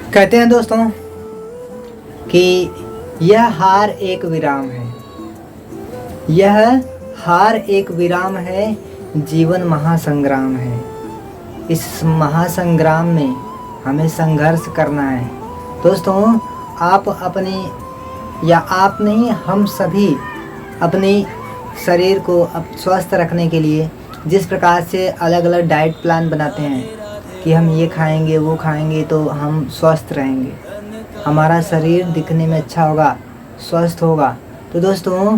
कहते हैं दोस्तों कि यह हार एक विराम है, यह हार एक विराम है, जीवन महासंग्राम है। इस महासंग्राम में हमें संघर्ष करना है। दोस्तों, आप अपनी या आप नहीं, हम सभी अपनी शरीर को स्वस्थ रखने के लिए जिस प्रकार से अलग अलग डाइट प्लान बनाते हैं कि हम ये खाएंगे वो खाएंगे तो हम स्वस्थ रहेंगे, हमारा शरीर दिखने में अच्छा होगा, स्वस्थ होगा। तो दोस्तों,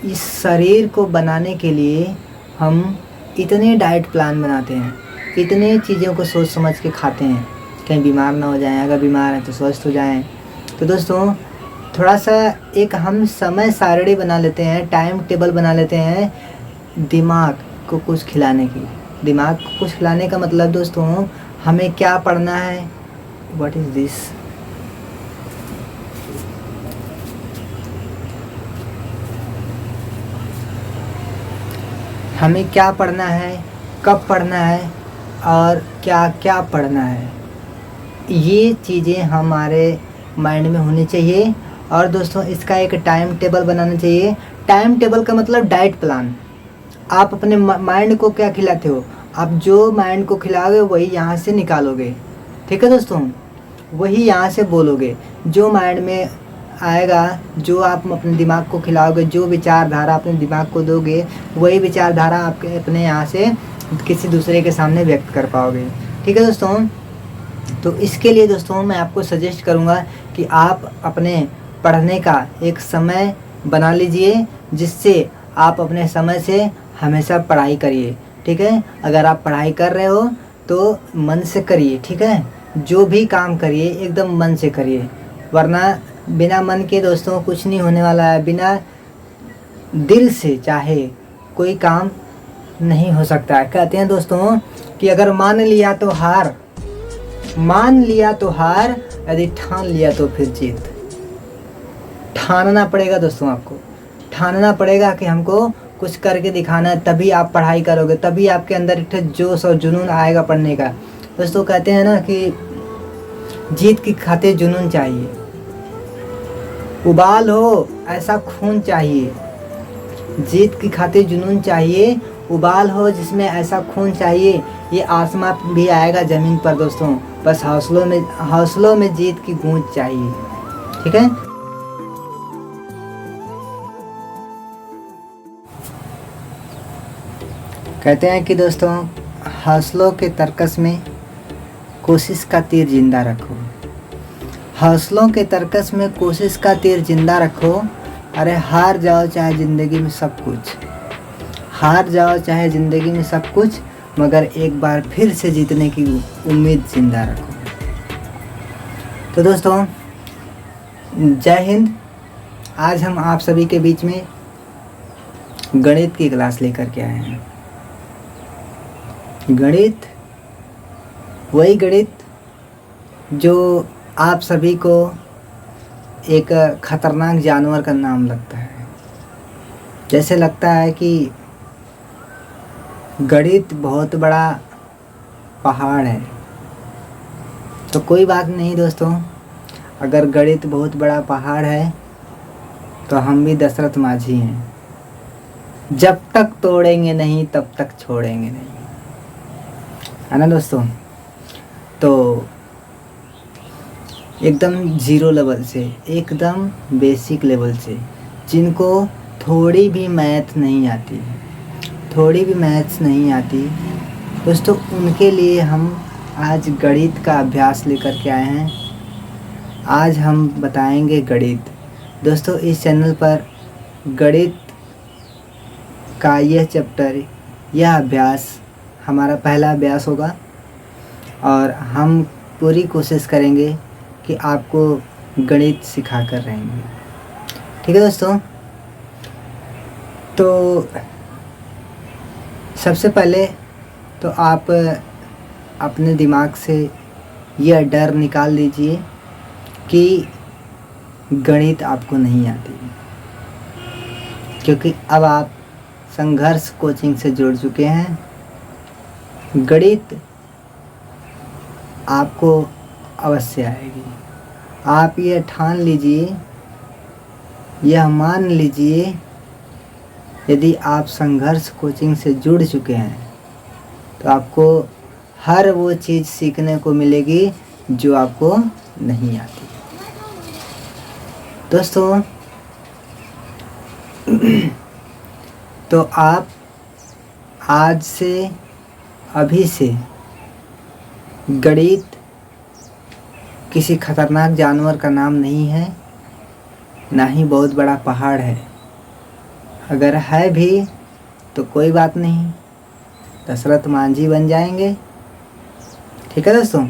इस शरीर को बनाने के लिए हम इतने डाइट प्लान बनाते हैं, इतने चीज़ों को सोच समझ के खाते हैं, कहीं बीमार ना हो जाएं, अगर बीमार हैं तो स्वस्थ हो जाएं। तो दोस्तों, थोड़ा सा एक हम समय सारणी बना लेते हैं, टाइम टेबल बना लेते हैं दिमाग को कुछ खिलाने की। दिमाग को कुछ खिलाने का मतलब दोस्तों, हमें क्या पढ़ना है। What is this? हमें क्या पढ़ना है, कब पढ़ना है और क्या क्या पढ़ना है, ये चीज़ें हमारे माइंड में होनी चाहिए। और दोस्तों, इसका एक टाइम टेबल बनाना चाहिए। टाइम टेबल का मतलब डाइट प्लान। आप अपने माइंड को क्या खिलाते हो, आप जो माइंड को खिलाओगे वही यहाँ से निकालोगे। ठीक है दोस्तों, वही यहाँ से बोलोगे। जो माइंड में आएगा, जो आप अपने दिमाग को खिलाओगे, जो विचारधारा अपने दिमाग को दोगे, वही विचारधारा आपके अपने यहाँ से किसी दूसरे के सामने व्यक्त कर पाओगे। ठीक है दोस्तों, तो इसके लिए दोस्तों मैं आपको सजेस्ट करूँगा कि आप अपने पढ़ने का एक समय बना लीजिए, जिससे आप अपने समय से हमेशा पढ़ाई करिए। ठीक है, अगर आप पढ़ाई कर रहे हो तो मन से करिए। ठीक है, जो भी काम करिए एकदम मन से करिए, वरना बिना मन के दोस्तों कुछ नहीं होने वाला है। बिना दिल से चाहे कोई काम नहीं हो सकता है। कहते हैं दोस्तों कि अगर मान लिया तो हार, मान लिया तो हार, यदि ठान लिया तो फिर जीत। ठानना पड़ेगा दोस्तों, आपको ठानना पड़ेगा कि हमको कुछ करके दिखाना है, तभी आप पढ़ाई करोगे, तभी आपके अंदर एक जोश और जुनून आएगा पढ़ने का। दोस्तों, कहते हैं ना कि जीत की खातिर जुनून चाहिए, उबाल हो ऐसा खून चाहिए। जीत की खातिर जुनून चाहिए, उबाल हो जिसमें ऐसा खून चाहिए। ये आसमां भी आएगा ज़मीन पर दोस्तों, बस हौसलों में जीत की गूंज चाहिए। ठीक है, कहते हैं कि दोस्तों, हौसलों के तरकस में कोशिश का तीर जिंदा रखो। हौसलों के तरकस में कोशिश का तीर जिंदा रखो। अरे हार जाओ चाहे ज़िंदगी में सब कुछ, हार जाओ चाहे ज़िंदगी में सब कुछ, मगर एक बार फिर से जीतने की उम्मीद जिंदा रखो। तो दोस्तों, जय हिंद। आज हम आप सभी के बीच में गणित की क्लास लेकर के आए हैं। गणित, वही गणित जो आप सभी को एक खतरनाक जानवर का नाम लगता है। जैसे लगता है कि गणित बहुत बड़ा पहाड़ है, तो कोई बात नहीं दोस्तों, अगर गणित बहुत बड़ा पहाड़ है तो हम भी दशरथ माझी हैं। जब तक तोड़ेंगे नहीं तब तक छोड़ेंगे नहीं, है ना दोस्तों। तो एकदम ज़ीरो लेवल से, एकदम बेसिक लेवल से, जिनको थोड़ी भी मैथ नहीं आती, थोड़ी भी मैथ्स नहीं आती दोस्तों, उनके लिए हम आज गणित का अभ्यास लेकर के आए हैं। आज हम बताएंगे गणित। दोस्तों, इस चैनल पर गणित का यह चैप्टर, यह अभ्यास हमारा पहला अभ्यास होगा और हम पूरी कोशिश करेंगे कि आपको गणित सिखा कर रहेंगे। ठीक है दोस्तों, तो सबसे पहले तो आप अपने दिमाग से यह डर निकाल लीजिए कि गणित आपको नहीं आती, क्योंकि अब आप संघर्ष कोचिंग से जुड़ चुके हैं। गणित आपको अवश्य आएगी। आप ये ठान लीजिए, यह मान लीजिए, यदि आप संघर्ष कोचिंग से जुड़ चुके हैं तो आपको हर वो चीज़ सीखने को मिलेगी जो आपको नहीं आती। दोस्तों तो आप आज से, अभी से गणित किसी खतरनाक जानवर का नाम नहीं है, ना ही बहुत बड़ा पहाड़ है। अगर है भी तो कोई बात नहीं, दशरथ मांझी बन जाएंगे। ठीक है दोस्तों।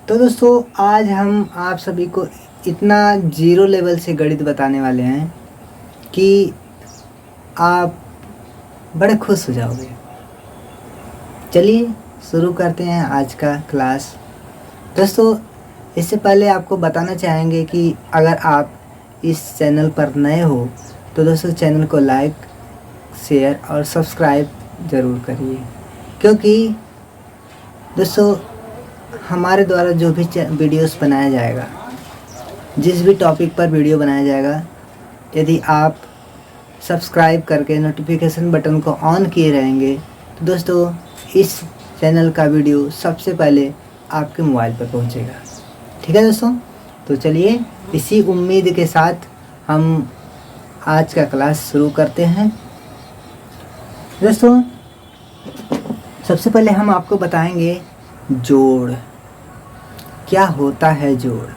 तो दोस्तों आज हम आप सभी को इतना जीरो लेवल से गणित बताने वाले हैं कि आप बड़े खुश हो जाओगे। चलिए शुरू करते हैं आज का क्लास। दोस्तों इससे पहले आपको बताना चाहेंगे कि अगर आप इस चैनल पर नए हो तो दोस्तों चैनल को लाइक, शेयर और सब्सक्राइब ज़रूर करिए, क्योंकि दोस्तों हमारे द्वारा जो भी वीडियोस बनाया जाएगा, जिस भी टॉपिक पर वीडियो बनाया जाएगा, यदि आप सब्सक्राइब करके नोटिफिकेशन बटन को ऑन किए रहेंगे तो दोस्तों इस चैनल का वीडियो सबसे पहले आपके मोबाइल पर पहुंचेगा। ठीक है दोस्तों। तो चलिए इसी उम्मीद के साथ हम आज का क्लास शुरू करते हैं। दोस्तों सबसे पहले हम आपको बताएंगे जोड़, क्या होता है जोड़।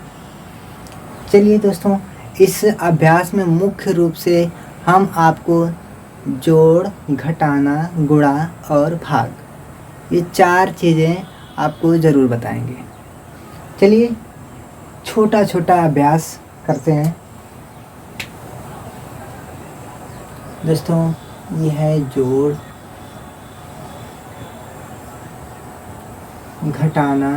चलिए दोस्तों इस अभ्यास में मुख्य रूप से हम आपको जोड़, घटाना, गुणा और भाग, ये 4 चीज़ें आपको ज़रूर बताएंगे। चलिए छोटा छोटा अभ्यास करते हैं। दोस्तों ये है जोड़, घटाना,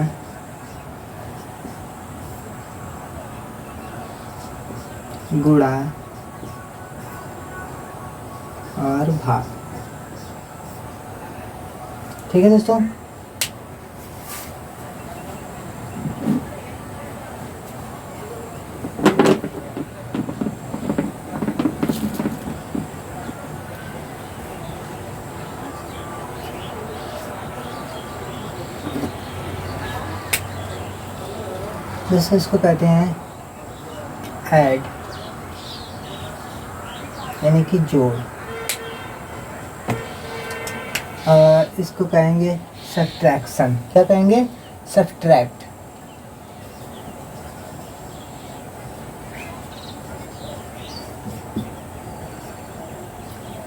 गुणा और भाग। ठीक है दोस्तों। दोस्तों इसको कहते हैं ऐड, यानी कि जोड़, और इसको कहेंगे सब्ट्रैक्शन। क्या कहेंगे? सब्ट्रैक्ट।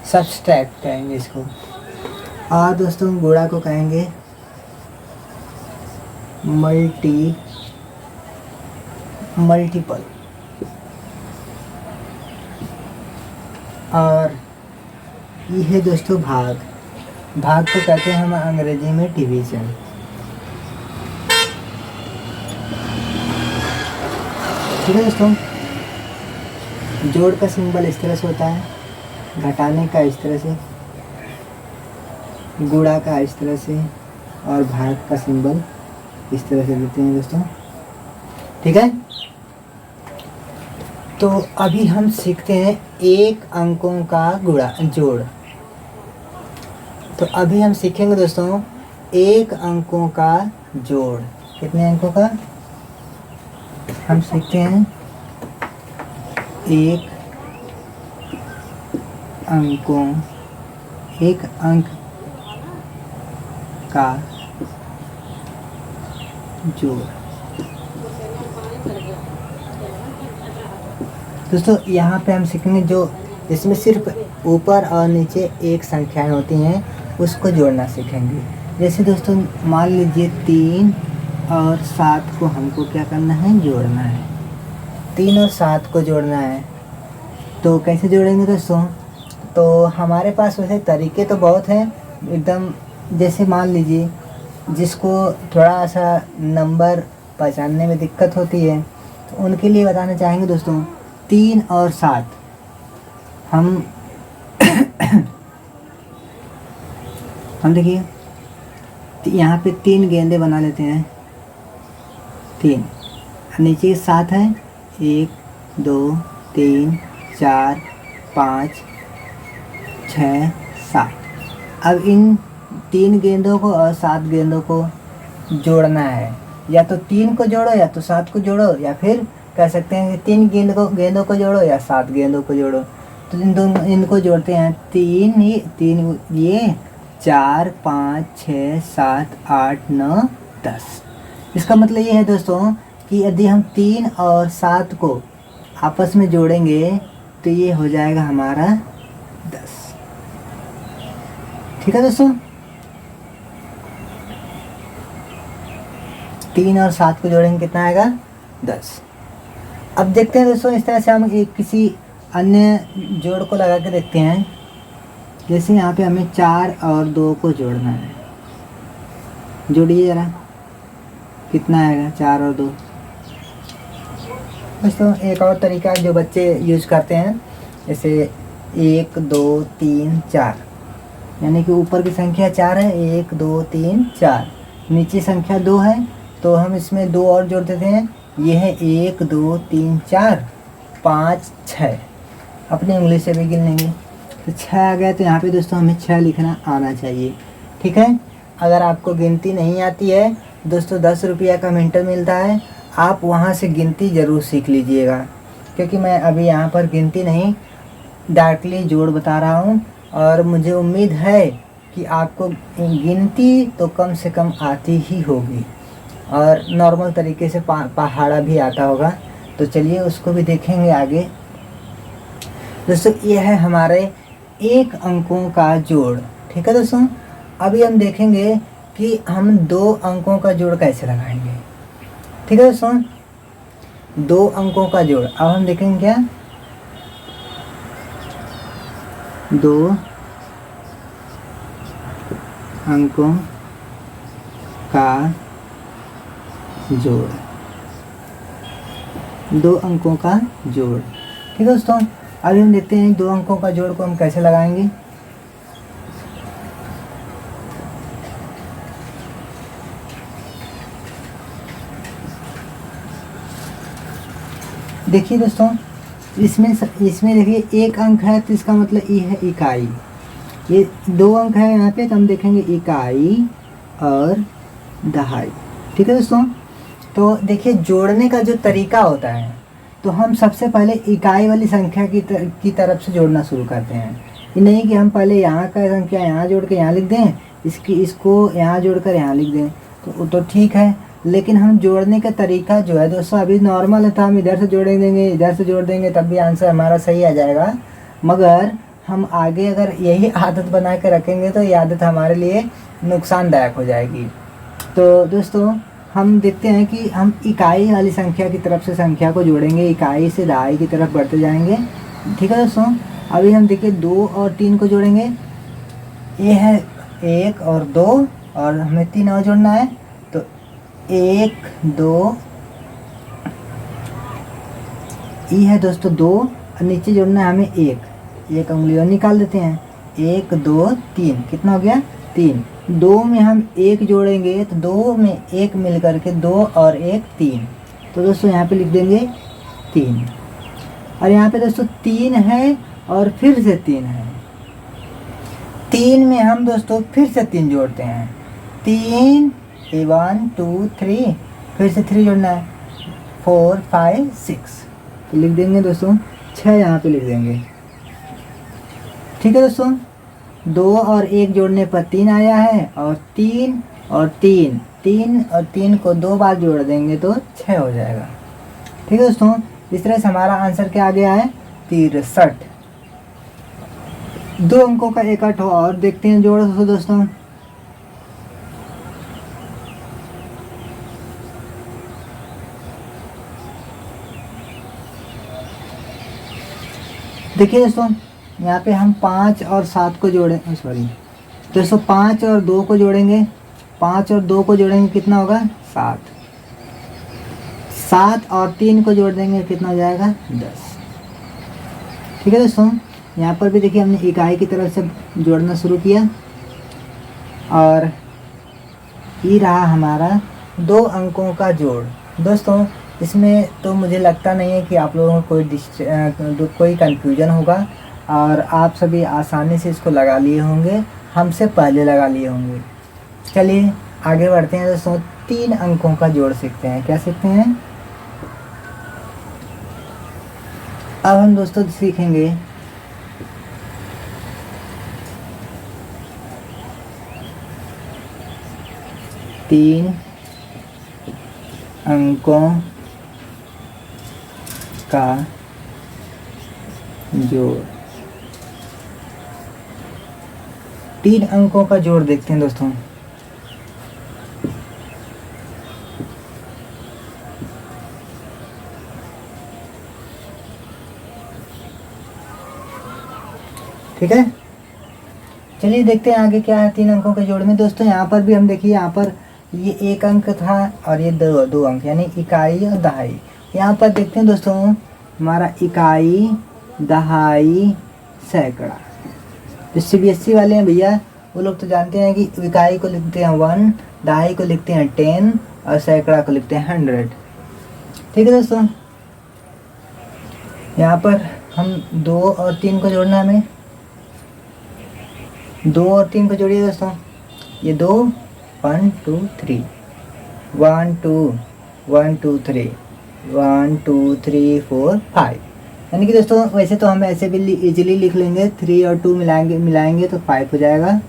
सब्ट्रैक्ट कहेंगे इसको। और दोस्तों गुणा को कहेंगे मल्टीपल। और ये है दोस्तों भाग। भाग को कहते हैं हम अंग्रेजी में डिवीजन। ठीक है दोस्तों। जोड़ का सिंबल इस तरह से होता है, घटाने का इस तरह से, गुणा का इस तरह से, और भाग का सिंबल इस तरह से देते हैं दोस्तों। ठीक है। तो अभी हम सीखते हैं एक अंकों का जोड़। तो अभी हम सीखेंगे दोस्तों एक अंकों का जोड़। कितने अंकों का? हम सीखते हैं एक अंक का जोड़। दोस्तों यहाँ पे हम सीखेंगे जो इसमें सिर्फ ऊपर और नीचे एक संख्याएं होती हैं उसको जोड़ना सीखेंगे। जैसे दोस्तों मान लीजिए 3 और 7 को हमको क्या करना है? जोड़ना है। 3 और 7 को जोड़ना है तो कैसे जोड़ेंगे दोस्तों? तो हमारे पास वैसे तरीके तो बहुत हैं एकदम। जैसे मान लीजिए जिसको थोड़ा सा नंबर पहचानने में दिक्कत होती है तो उनके लिए बताना चाहेंगे दोस्तों 3 और 7 हम देखिए यहाँ पे 3 गेंदे बना लेते हैं। 3, नीचे 7 है, 1 2 3 4 5 6 7। अब इन 3 गेंदों को और 7 गेंदों को जोड़ना है। या तो 3 को जोड़ो या तो 7 को जोड़ो, या फिर कह सकते हैं कि 3 गेंदों को जोड़ो या 7 गेंदों को जोड़ो। तो इनको जोड़ते हैं। 3 ये 4 5 6 7 8 9 10। इसका मतलब ये है दोस्तों कि यदि हम 3 और 7 को आपस में जोड़ेंगे तो ये हो जाएगा हमारा 10। ठीक है दोस्तों, 3 और 7 को जोड़ेंगे कितना आएगा? 10। अब देखते हैं दोस्तों, इस तरह से हम एक किसी अन्य जोड़ को लगा के देखते हैं। जैसे यहाँ पे हमें 4 और 2 को जोड़ना है। जोड़िए ज़रा, कितना आएगा 4 और 2? दोस्तों एक और तरीका जो बच्चे यूज करते हैं, जैसे 1 2 3 4, यानी कि ऊपर की संख्या 4 है, 1 2 3 4, नीचे संख्या 2 है, तो हम इसमें 2 और जोड़ देते हैं। ये है 1 2 3 4 5 6, अपनी उंगली से भी गिन लेंगे तो 6 आ गया। तो यहाँ पे दोस्तों हमें 6 लिखना आना चाहिए। ठीक है, अगर आपको गिनती नहीं आती है दोस्तों, 10 रुपया का मिंटर मिलता है, आप वहाँ से गिनती ज़रूर सीख लीजिएगा, क्योंकि मैं अभी यहाँ पर गिनती नहीं, डायरेक्टली जोड़ बता रहा हूँ। और मुझे उम्मीद है कि आपको गिनती तो कम से कम आती ही होगी, और नॉर्मल तरीके से पहाड़ा भी आता होगा। तो चलिए उसको भी देखेंगे आगे। दोस्तों ये है हमारे 1 अंकों का जोड़। ठीक है दोस्तों, अभी हम देखेंगे कि हम 2 अंकों का जोड़ कैसे लगाएंगे। ठीक है दोस्तों, 2 अंकों का जोड़ अब हम देखेंगे क्या? 2 अंकों का जोड़, 2 अंकों का जोड़। ठीक है दोस्तों, अभी हम देखते हैं 2 अंकों का जोड़ को हम कैसे लगाएंगे। देखिए दोस्तों, इसमें देखिए 1 अंक है तो इसका मतलब ये है इकाई। ये 2 अंक है यहाँ पे, तो हम देखेंगे इकाई और दहाई। ठीक है दोस्तों, तो देखिए जोड़ने का जो तरीका होता है, तो हम सबसे पहले इकाई वाली संख्या की तरफ से जोड़ना शुरू करते हैं। ये नहीं कि हम पहले यहाँ का संख्या यहाँ जोड़ के यहाँ लिख दें, इसको यहाँ जोड़कर यहाँ लिख दें, तो ठीक है। लेकिन हम जोड़ने का तरीका जो है दोस्तों अभी नॉर्मल है, तो हम इधर से जोड़ देंगे, इधर से जोड़ देंगे, तब भी आंसर हमारा सही आ जाएगा। मगर हम आगे अगर यही आदत बना के रखेंगे तो ये आदत हमारे लिए नुकसानदायक हो जाएगी। तो दोस्तों हम देखते हैं कि हम इकाई वाली संख्या की तरफ से संख्या को जोड़ेंगे, इकाई से दहाई की तरफ बढ़ते जाएंगे। ठीक है दोस्तों, अभी हम देखिए 2 और 3 को जोड़ेंगे। ये है 1 और 2, और हमें 3 और जोड़ना है, तो 1 2, ये है दोस्तों 2, और नीचे जोड़ना है हमें 1 उंगली और निकाल देते हैं। 1 2 3, कितना हो गया? 3। 2 में हम 1 जोड़ेंगे तो 2 में 1 मिल करके 2 और 1 3, तो दोस्तों यहाँ पे लिख देंगे 3। और यहाँ पे दोस्तों 3 है और फिर से 3 है। 3 में हम दोस्तों फिर से 3 जोड़ते हैं। 3 1 2 3, फिर से 3 जोड़ना है, 4 5 6, तो लिख देंगे दोस्तों 6 यहाँ पे लिख देंगे। ठीक है दोस्तों, 2 और 1 जोड़ने पर 3 आया है, और 3 और 3 को 2 बार जोड़ देंगे तो 6 हो जाएगा। ठीक है दोस्तों, इस तरह से हमारा आंसर क्या आ गया है? 63। 2 अंकों का एक और देखते हैं जोड़ दोस्तों। देखिए दोस्तों, यहाँ पे हम 5 और 7 को जोड़ें, सॉरी दोस्तों 5 और 2 को जोड़ेंगे। 5 और 2 को जोड़ेंगे कितना होगा? 7। 7 और 3 को जोड़ देंगे कितना हो जाएगा? 10। ठीक है दोस्तों, यहाँ पर भी देखिए हमने इकाई की तरफ से जोड़ना शुरू किया, और ये रहा हमारा 2 अंकों का जोड़। दोस्तों इसमें तो मुझे लगता नहीं है कि आप लोगों को कोई कन्फ्यूजन होगा और आप सभी आसानी से इसको लगा लिए होंगे, हमसे पहले लगा लिए होंगे। चलिए आगे बढ़ते हैं दोस्तों, 3 अंकों का जोड़ सीखते हैं। क्या सीखते हैं? अब हम दोस्तों सीखेंगे 3 अंकों का जोड़। 3 अंकों का जोड़ देखते हैं दोस्तों। ठीक है, चलिए देखते हैं आगे क्या है 3 अंकों के जोड़ में। दोस्तों यहाँ पर भी हम देखिए, यहाँ पर ये 1 अंक था और ये दो अंक यानी इकाई और दहाई। यहाँ पर देखते हैं दोस्तों हमारा इकाई, दहाई, सैकड़ा। जो CBSE वाले हैं भैया वो लोग तो जानते हैं कि इकाई को लिखते हैं 1, दहाई को लिखते हैं 10 और सैकड़ा को लिखते हैं 100। ठीक है दोस्तों, यहाँ पर हम 2 और 3 को जोड़ना है हमें। 2 और 3 को जोड़िए दोस्तों। ये 2 1 2 3 1 2 1 2 3 1 2 3 4 5। यानी कि दोस्तों वैसे तो हम ऐसे भी इजीली लिख लेंगे, 3 और 2 मिलाएंगे तो 5 हो जाएगा।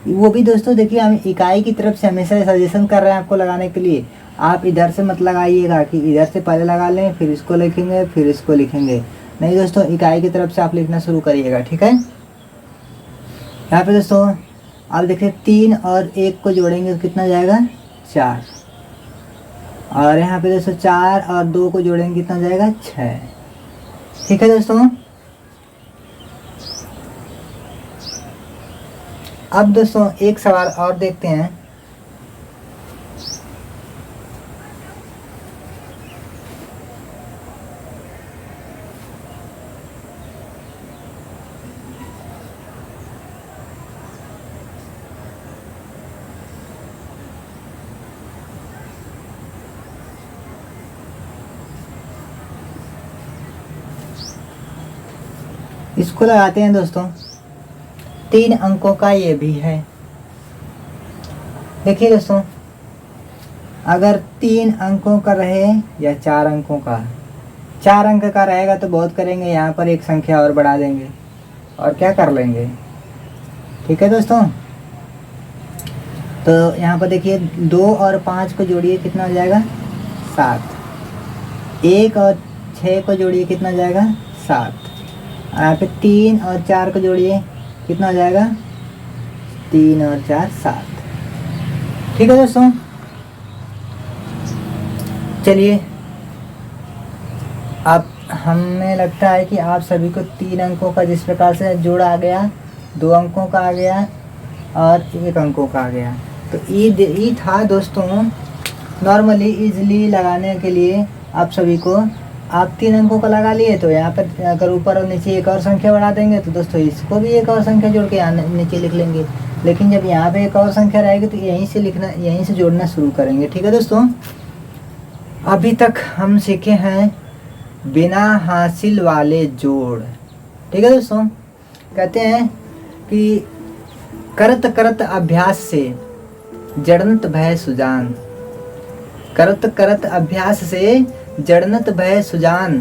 वो भी दोस्तों देखिए हम इकाई की तरफ से हमेशा सजेशन कर रहे हैं आपको लगाने के लिए। आप इधर से मत लगाइएगा कि इधर से पहले लगा लें फिर इसको लिखेंगे फिर इसको लिखेंगे, नहीं दोस्तों इकाई की तरफ से आप लिखना शुरू करिएगा। ठीक है, यहाँ पे दोस्तों आप देखिए 3 और 1 को जोड़ेंगे तो कितना जाएगा? 4। और यहाँ पे दोस्तों 4 और 2 को जोड़ेंगे कितना जाएगा? 6। ठीक है दोस्तों, अब दोस्तों एक सवाल और देखते हैं। इसको लगाते हैं दोस्तों, 3 अंकों का ये भी है। देखिए दोस्तों अगर 3 अंकों का रहे या 4 अंकों का, 4 अंक का रहेगा तो बहुत करेंगे, यहाँ पर एक संख्या और बढ़ा देंगे और क्या कर लेंगे। ठीक है दोस्तों, तो यहाँ पर देखिए 2 और 5 को जोड़िए कितना हो जाएगा? 7। 1 और 6 को जोड़िए कितना जाएगा? 7। यहाँ पे 3 और 4 को जोड़िए कितना हो जाएगा? 3 और 4 7। ठीक है दोस्तों, चलिए अब हमें लगता है कि आप सभी को 3 अंकों का जिस प्रकार से जोड़ आ गया, 2 अंकों का आ गया और 1 अंकों का आ गया। तो ये था दोस्तों नॉर्मली इजीली लगाने के लिए आप सभी को। आप 3 अंकों का लगा लिए तो यहाँ पर अगर ऊपर और नीचे एक और संख्या बढ़ा देंगे तो दोस्तों इसको भी एक और संख्या जोड़ के यहाँ नीचे लिख लेंगे। लेकिन जब यहाँ पे एक और संख्या रहेगी तो यहीं से लिखना, यहीं से जोड़ना शुरू करेंगे। ठीक है दोस्तों, अभी तक हम सीखे हैं बिना हासिल वाले जोड़। ठीक है दोस्तों, कहते हैं कि करत करत अभ्यास से जड़नत भय सुजान, करत करत अभ्यास से जड़नत भय सुजान,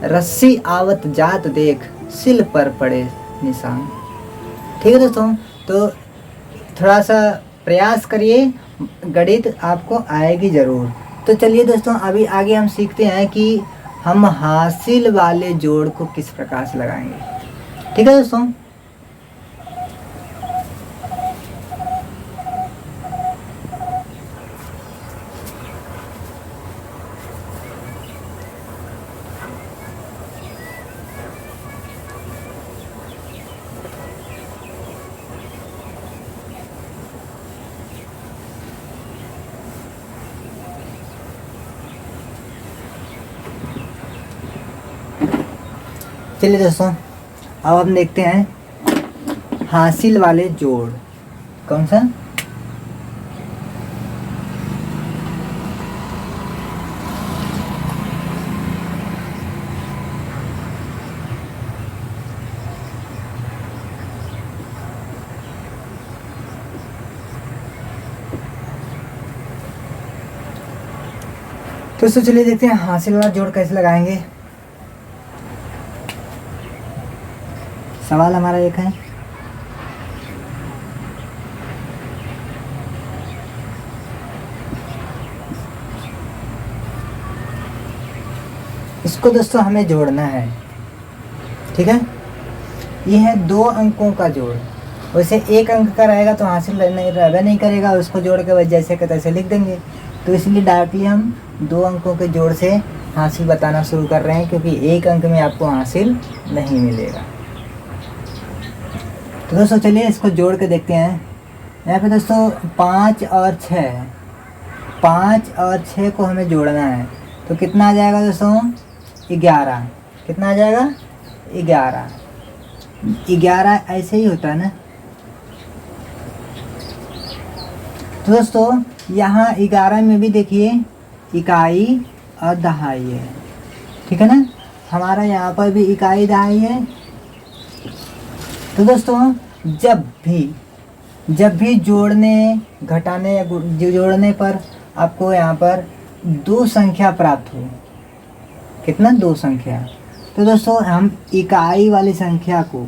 रस्सी आवत जात देख सिल पर पड़े निशान। ठीक है दोस्तों, तो थोड़ा सा प्रयास करिए, गणित आपको आएगी ज़रूर। तो चलिए दोस्तों अभी आगे हम सीखते हैं कि हम हासिल वाले जोड़ को किस प्रकार से लगाएंगे। ठीक है दोस्तों, चलिए दोस्तों अब हम देखते हैं हासिल वाले जोड़। कौन सा? दोस्तों चलिए देखते हैं हासिल वाला जोड़ कैसे लगाएंगे। सवाल हमारा एक है, इसको दोस्तों हमें जोड़ना है, ठीक है। ये है 2 अंकों का जोड़। वैसे 1 अंक का रहेगा तो हासिल नहीं करेगा, उसको जोड़ के बस जैसे के तैसे लिख देंगे। तो इसलिए डायरेक्टली हम 2 अंकों के जोड़ से हासिल बताना शुरू कर रहे हैं, क्योंकि 1 अंक में आपको हासिल नहीं मिलेगा। तो दोस्तों चलिए इसको जोड़ के देखते हैं। यहाँ पे दोस्तों 5 और 6, 5 और 6 को हमें जोड़ना है। तो कितना आ जाएगा दोस्तों? 11। कितना आ जाएगा? 11। 11 ऐसे ही होता है ना। तो दोस्तों यहाँ 11 में भी देखिए इकाई और दहाई है, ठीक है ना। हमारा यहाँ पर भी इकाई दहाई है। तो दोस्तों जब भी जोड़ने, घटाने या जोड़ने पर आपको यहाँ पर 2 संख्या प्राप्त हो, कितना? 2 संख्या। तो दोस्तों हम इकाई वाली संख्या को,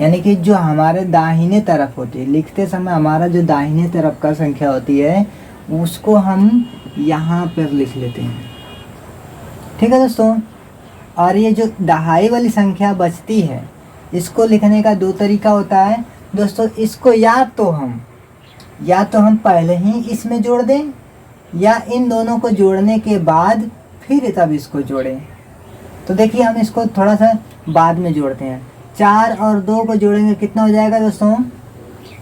यानी कि जो हमारे दाहिने तरफ होती है, लिखते समय हमारा जो दाहिने तरफ का संख्या होती है उसको हम यहाँ पर लिख लेते हैं, ठीक है दोस्तों। और ये जो दहाई वाली संख्या बचती है, इसको लिखने का 2 तरीका होता है दोस्तों। इसको या तो हम पहले ही इसमें जोड़ दें, या इन दोनों को जोड़ने के बाद फिर तब इसको जोड़ें। तो देखिए हम इसको थोड़ा सा बाद में जोड़ते हैं। 4 और 2 को जोड़ेंगे कितना हो जाएगा दोस्तों?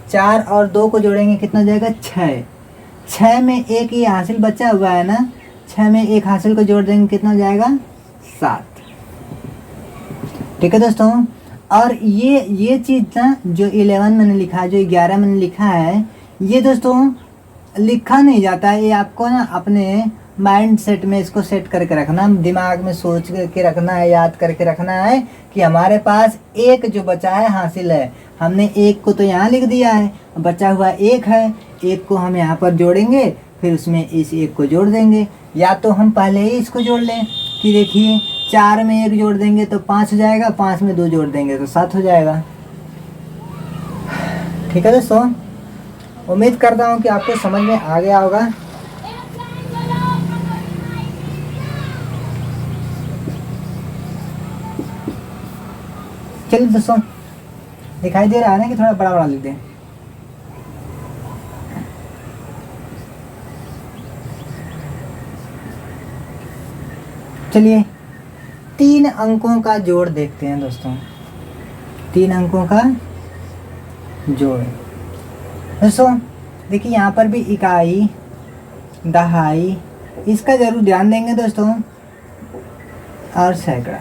4 और 2 को जोड़ेंगे कितना हो जाएगा? 6। 6 में 1 ये हासिल बचा हुआ है ना, 6 में 1 हासिल को जोड़ देंगे कितना हो जाएगा? 7। ठीक है दोस्तों। और ये चीज़ ना जो 11 मैंने लिखा है, जो 11 मैंने लिखा है, ये दोस्तों लिखा नहीं जाता है। ये आपको ना अपने माइंड सेट में इसको सेट करके रखना, दिमाग में सोच के रखना है, याद करके रखना है कि हमारे पास 1 जो बचा है हासिल है। हमने 1 को तो यहाँ लिख दिया है, बचा हुआ 1 है, 1 को हम यहाँ पर जोड़ेंगे, फिर उसमें इस 1 को जोड़ देंगे। या तो हम पहले ही इसको जोड़ लें कि देखिए 4 में 1 जोड़ देंगे तो 5 हो जाएगा, 5 में 2 जोड़ देंगे तो 7 हो जाएगा। ठीक है दोस्तों, उम्मीद करता हूँ कि आपको समझ में आ गया होगा। चलिए दोस्तों, दिखाई दे रहा है ना कि थोड़ा बड़ा बड़ा लिख दें। चलिए 3 अंकों का जोड़ देखते हैं दोस्तों। 3 अंकों का जोड़ दोस्तों, देखिए यहाँ पर भी इकाई, दहाई, इसका जरूर ध्यान देंगे दोस्तों, और सैकड़ा।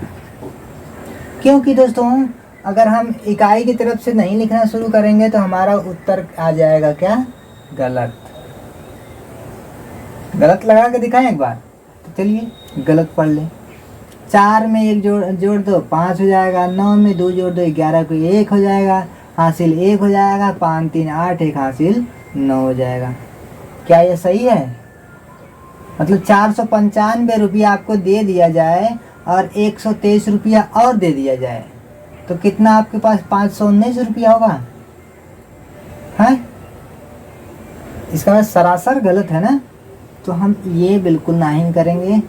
क्योंकि दोस्तों अगर हम इकाई की तरफ से नहीं लिखना शुरू करेंगे तो हमारा उत्तर आ जाएगा क्या? गलत। गलत लगा के दिखाएं एक बार। तो चलिए गलत पढ़ लें। 4 में 1 जोड़ दो 5 हो जाएगा, 9 में 2 जोड़ दो 11 को 1 हो जाएगा, हासिल 1 हो जाएगा, 5 3 8 1 हासिल 9 हो जाएगा। क्या ये सही है? मतलब 495 रुपया आपको दे दिया जाए और 123 रुपया और दे दिया जाए तो कितना आपके पास? 519 रुपया होगा, है? इसका मतलब सरासर गलत है ना। तो हम ये बिल्कुल नहीं करेंगे।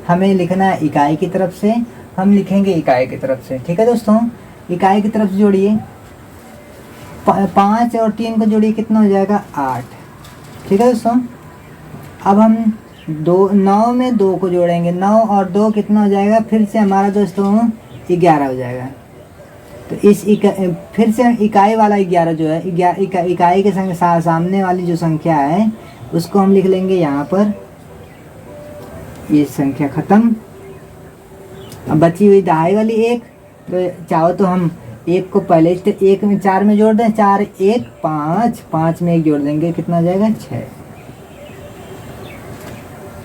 हमें लिखना है इकाई की तरफ से, हम लिखेंगे इकाई की तरफ से। ठीक है दोस्तों, इकाई की तरफ से जोड़िए। 5 और 3 को जोड़िए, कितना हो जाएगा? 8। ठीक है दोस्तों, अब हम 9 में 2 को जोड़ेंगे, 9 और 2 कितना हो जाएगा? फिर से हमारा दोस्तों 11 हो जाएगा। तो फिर से इकाई वाला 11 जो है, इकाई के संग सामने वाली जो संख्या है उसको हम लिख लेंगे यहाँ पर। ये संख्या खत्म। अब बची हुई दहाई वाली 1, तो चाहो तो हम 1 को पहले 1 में 4 में जोड़ दें, 4 1 5, 5 में 1 जोड़ देंगे, कितना हो जाएगा? 6।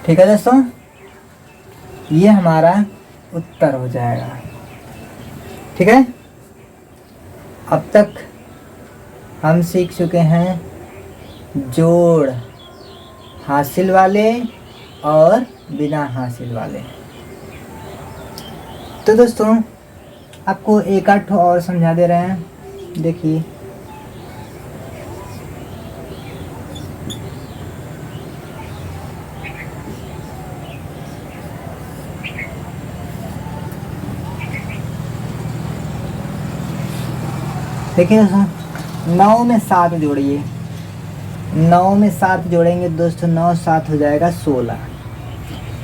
ठीक है दोस्तों, ये हमारा उत्तर हो जाएगा। ठीक है, अब तक हम सीख चुके हैं जोड़ हासिल वाले और बिना हासिल वाले। तो दोस्तों आपको एक आध और समझा दे रहे हैं, देखिए। देखिए दोस्तों, 9 में 7 जोड़िए, 9 में 7 जोड़ेंगे दोस्तों, 9 7 हो जाएगा 16।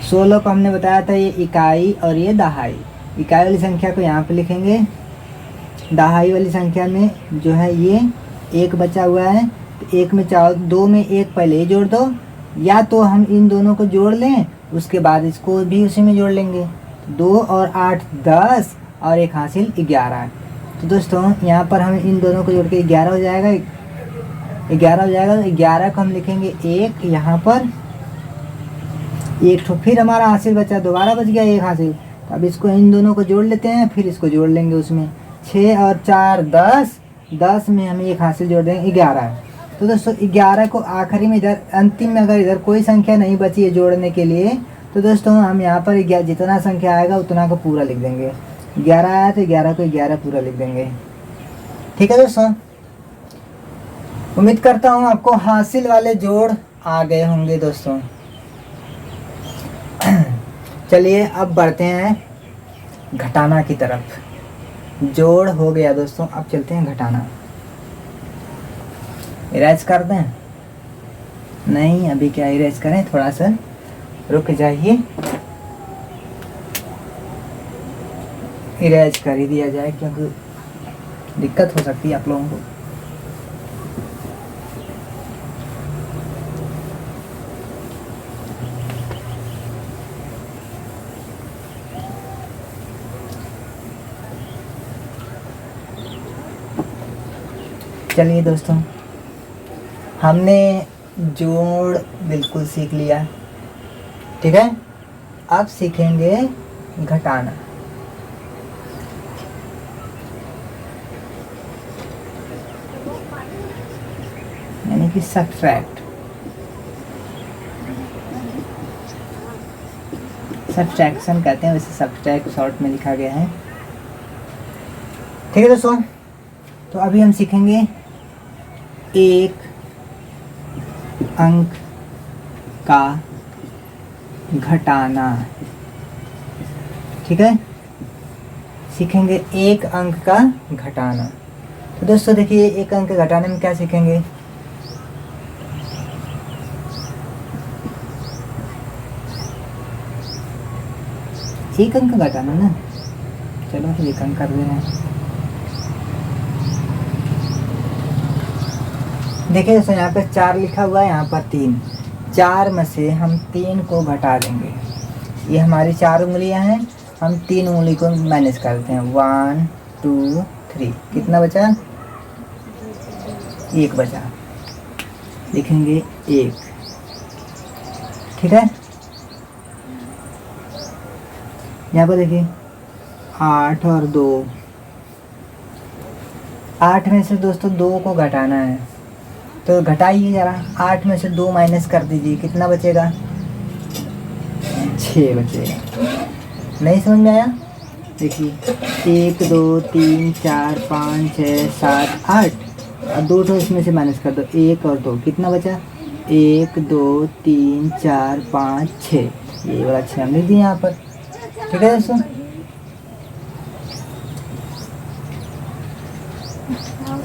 16 को हमने बताया था ये इकाई और ये दहाई। इकाई वाली संख्या को यहाँ पे लिखेंगे, दहाई वाली संख्या में जो है ये एक बचा हुआ है, तो एक में चाहो 2 में एक पहले ही जोड़ दो, या तो हम इन दोनों को जोड़ लें उसके बाद इसको भी उसी में जोड़ लेंगे। 2 और 8 10 और एक हासिल 11। तो दोस्तों यहाँ पर हम इन दोनों को जोड़ के 11 हो जाएगा, 11 हो जाएगा। तो 11 को हम लिखेंगे एक यहाँ पर, एक तो फिर हमारा हासिल बचा, दोबारा बच गया एक हासिल। तो अब इसको इन दोनों को जोड़ लेते हैं, फिर इसको जोड़ लेंगे उसमें। 6 और 4 10, 10 में हम एक हासिल जोड़ देंगे 11। तो दोस्तों 11 को आखिरी में इधर अंतिम में अगर इधर कोई संख्या नहीं बची है जोड़ने के लिए, तो दोस्तों हम यहाँ पर जितना संख्या आएगा उतना को पूरा लिख देंगे। 11 आया तो 11 को 11 पूरा लिख देंगे। ठीक है दोस्तों, उम्मीद करता हूँ आपको हासिल वाले जोड़ आ गए होंगे दोस्तों। चलिए अब बढ़ते हैं घटाना की तरफ। जोड़ हो गया दोस्तों, अब चलते हैं घटाना। इरेज कर दें? नहीं, अभी क्या इरेज करें, थोड़ा सा रुक जाइए, इरेज कर ही दिया जाए क्योंकि दिक्कत हो सकती है आप लोगों को। चलिए दोस्तों, हमने जोड़ बिल्कुल सीख लिया, ठीक है। अब सीखेंगे घटाना। यानी कि सब्ट्रैक्ट। सब्ट्रैक्शन कहते हैं, वैसे सब्ट्रैक्ट शॉर्ट में लिखा गया है। ठीक है दोस्तों, तो अभी हम सीखेंगे एक अंक का घटाना। ठीक है, सीखेंगे एक अंक का घटाना। तो दोस्तों देखिए, एक अंक के घटाने में क्या सीखेंगे। एक अंक घटाना ना, चलो एक अंक कर दे रहे हैं। देखिए दोस्तों, यहाँ पे 4 लिखा हुआ है, यहाँ पर 3। 4 में से हम 3 को घटा देंगे। ये हमारी 4 उंगलियां हैं, हम 3 उंगली को मैनेज करते हैं। 1 2 3, कितना बचा? 1 बचा, लिखेंगे 1। ठीक है, यहाँ पर देखिए 8 और 2। 8 में से दोस्तों 2 को घटाना है, तो घटाइए ज़रा। 8 में से 2 माइनस कर दीजिए, कितना बचेगा? 6 बचेगा। नहीं समझ में आया? देखिए 1 2 3 4 5 6 7 8 और 2 तो इसमें से माइनस कर दो, 1 और 2, कितना बचा? 1 2 3 4 5 6, ये वाला 6 हमने दिया यहाँ पर। ठीक है दोस्तों,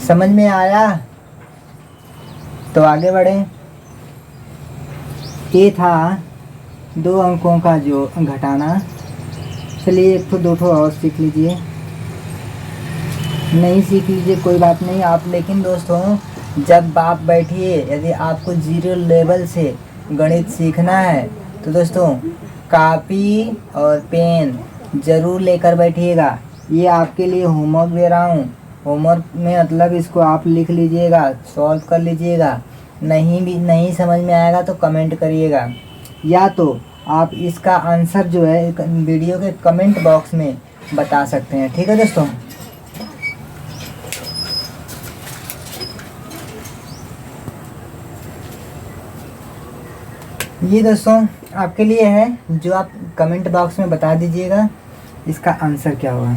समझ में आया? तो आगे बढ़े। ये था 2 अंकों का जो घटाना। चलिए 1 तो 2 ठो और सीख लीजिए, नहीं सीख लीजिए कोई बात नहीं आप। लेकिन दोस्तों जब आप बैठिए, यदि आपको 0 लेवल से गणित सीखना है तो दोस्तों कापी और पेन ज़रूर लेकर बैठिएगा। ये आपके लिए होमवर्क दे रहा हूँ। होमवर्क में मतलब इसको आप लिख लीजिएगा, सॉल्व कर लीजिएगा। नहीं समझ में आएगा तो कमेंट करिएगा, या तो आप इसका आंसर जो है वीडियो के कमेंट बॉक्स में बता सकते हैं। ठीक है दोस्तों, ये दोस्तों आपके लिए है, जो आप कमेंट बॉक्स में बता दीजिएगा इसका आंसर क्या होगा।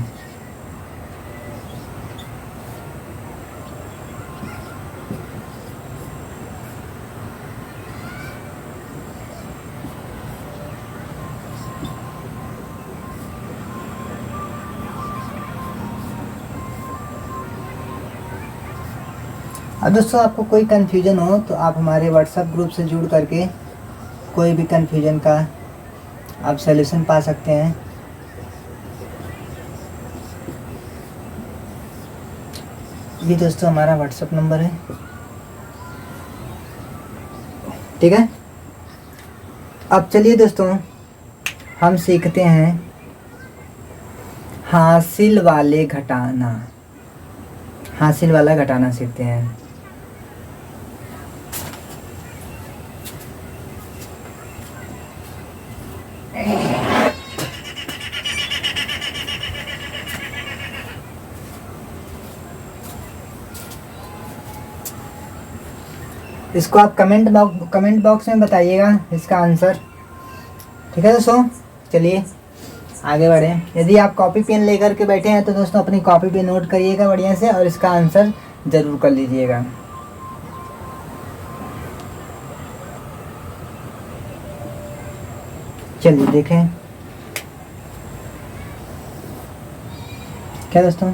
अब दोस्तों आपको कोई कन्फ्यूजन हो तो आप हमारे व्हाट्सएप ग्रुप से जुड़ करके कोई भी कन्फ्यूजन का आप सलूशन पा सकते हैं। ये दोस्तों हमारा व्हाट्सएप नंबर है, ठीक है। अब चलिए दोस्तों हम सीखते हैं हासिल वाले घटाना, हासिल वाला घटाना सीखते हैं। इसको आप कमेंट बॉक्स में बताइएगा इसका आंसर, ठीक है दोस्तों। चलिए आगे बढ़ें। यदि आप कॉपी पेन लेकर के बैठे हैं तो दोस्तों अपनी कॉपी पे नोट करिएगा बढ़िया से और इसका आंसर ज़रूर कर लीजिएगा। चलिए देखें क्या दोस्तों,